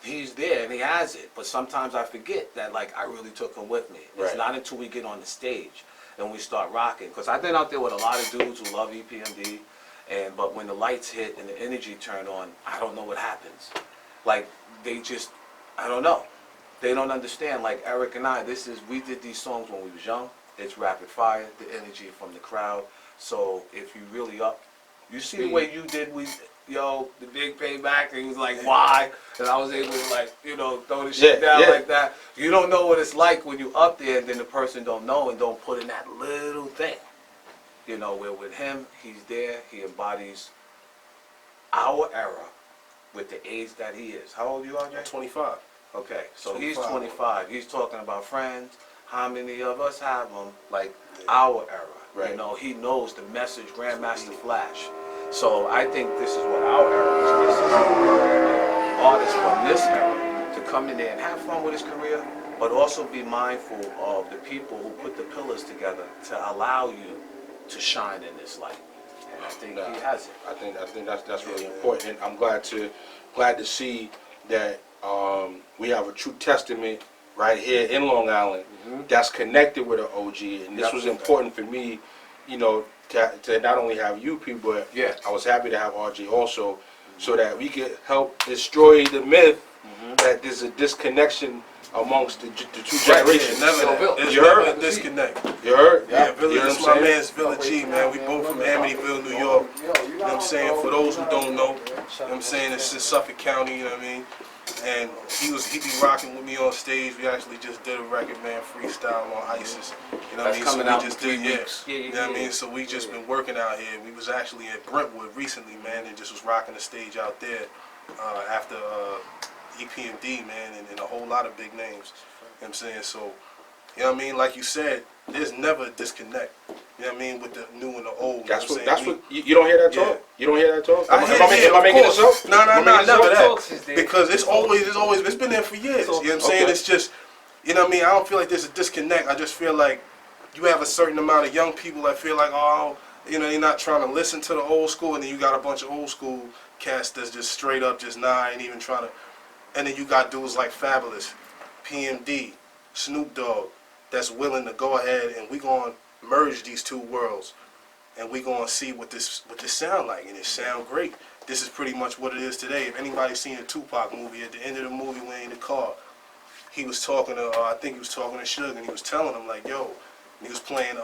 he's there and he has it, but sometimes I forget that like I really took him with me. It's not until we get on the stage and we start rocking, because I've been out there with a lot of dudes who love EPMD, but when the lights hit and the energy turned on, I don't know what happens. Like they just, I don't know. They don't understand. Like Eric and I, we did these songs when we was young. It's rapid fire, the energy from the crowd. So if you really up, you see the way you did, yo, the big payback, and he was like, why? And I was able to like, you know, throw the shit down like that. You don't know what it's like when you up there and then the person don't know and don't put in that little thing. You know, where with him, he's there, he embodies our era with the age that he is. How old are you, RJ? 25. Okay, so 25. he's 25. He's talking about friends. How many of us have them? Like our era. Right. You know, he knows the message, Grandmaster Flash. So I think this is what our era is. This is artists from this era to come in there and have fun with his career, but also be mindful of the people who put the pillars together to allow you to shine in this light. And I think he has it. I think that's really important. I'm glad to see that we have a true testament right here in Long Island that's connected with an OG, and this was important for me, you know, to not only have you people, but I was happy to have RJ also, so that we could help destroy the myth that there's a disconnection amongst the two generations. You heard? Disconnect. You heard? Yeah, Village, this my man's Village G, man. We both from Amityville, New York. You know what I'm saying? For those who don't know, you know what I'm saying, it's in Suffolk County, you know what I mean? And he be rocking with me on stage. We actually just did a record, man, freestyle on ISIS. You know what I mean? So we just did, you know what I mean? So we just been working out here. We was actually at Brentwood recently, man, and just was rocking the stage out there after EPMD, man, and a whole lot of big names. You know what I'm saying? So, you know what I mean? Like you said, there's never a disconnect. You know what I mean? With the new and the old. That's what you don't hear that talk? You don't hear that talk? Am I making this up? No, never that. There. Because it's been there for years. You know what I'm saying? It's just, you know what I mean? I don't feel like there's a disconnect. I just feel like you have a certain amount of young people that feel like, oh, You know, you're not trying to listen to the old school, and then you got a bunch of old school cats that's just straight up just ain't even trying to. And then you got dudes like Fabulous, PMD, Snoop Dogg, that's willing to go ahead and we gonna merge these two worlds, and we gonna see what this sound like, and it sound great. This is pretty much what it is today. If anybody's seen a Tupac movie, at the end of the movie when he in the car, he was talking to I think he was talking to Suge, and he was telling him like, yo, and he was playing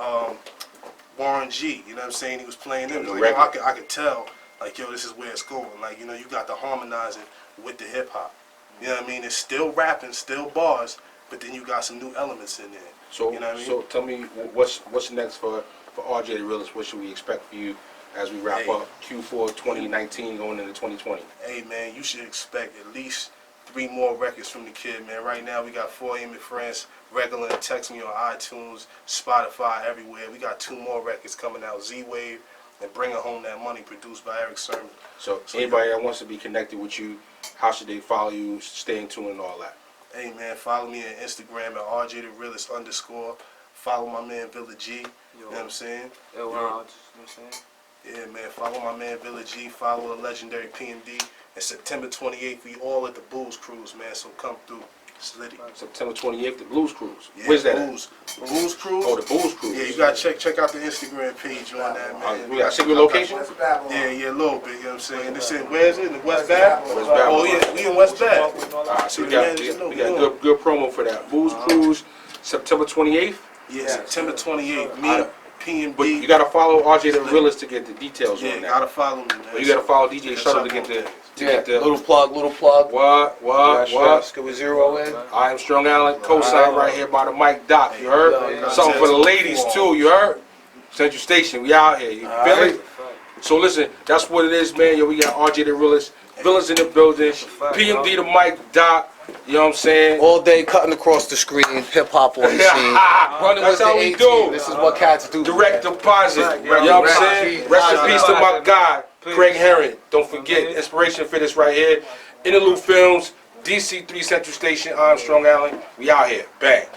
Warren G. You know what I'm saying? He was playing them. He was like, yo, I could tell, like, yo, this is where it's going. Like, you know, you got the harmonizing with the hip hop. You know what I mean? It's still rapping, still bars, but then you got some new elements in there. So, you know what I mean? So tell me what's next for RJ the Realist? What should we expect for you as we wrap up Q4 2019 going into 2020? Hey man, you should expect at least 3 more records from the kid, man. Right now we got 4 Aiming Friends, regular, and text me on iTunes, Spotify, everywhere. We got 2 more records coming out, Z-Wave and Bringing Home That Money, produced by Eric Sermon. So anybody that wants to be connected with you, how should they follow you, stay in tune and all that? Hey man, follow me on Instagram at RJ the Realist _. Follow my man Villa G. You know what I'm saying? You know what I'm saying? Yeah, man. Follow my man Villa G. Follow the legendary PMD. And September 28th, we all at the Blues Cruise, man. So come through. Slitty. September 28th, the Blues Cruise. Yeah, Where's that? Blues Cruise. Oh, the Blues Cruise. Yeah, you gotta check out the Instagram page on that, man. We got a single location? Yeah, a little bit. You know what I'm saying? This in where is it? In the West Bath? West Bath. Oh yeah, we in West Bath. Alright, so we got good promo for that. Blues Cruise, September 28th. Yeah, September 28th. Me, PMD. But you gotta follow RJ the Realist to get the details on that. Yeah, gotta follow me, man. But you gotta follow DJ Shuttle to get the little plug. What? Can we zero in? I am Strong Island, co-sign right here by the mic Doc. You heard? Something for the ladies too. You heard? Central Station, we out here. You feel it? So listen, that's what it is, man. Yo, we got RJ the Realist, Villains in the building, PMD the mic Doc. You know what I'm saying? All day cutting across the screen, hip hop on the scene. Running That's with how the we 18. do. This is what cats do. Direct deposit. You know what I'm saying? Rest in peace to my guy, Craig Herring. Don't forget, inspiration for this right here. Interlude Films, DC 3 Central Station, I'm Strong Island. We out here. Bang.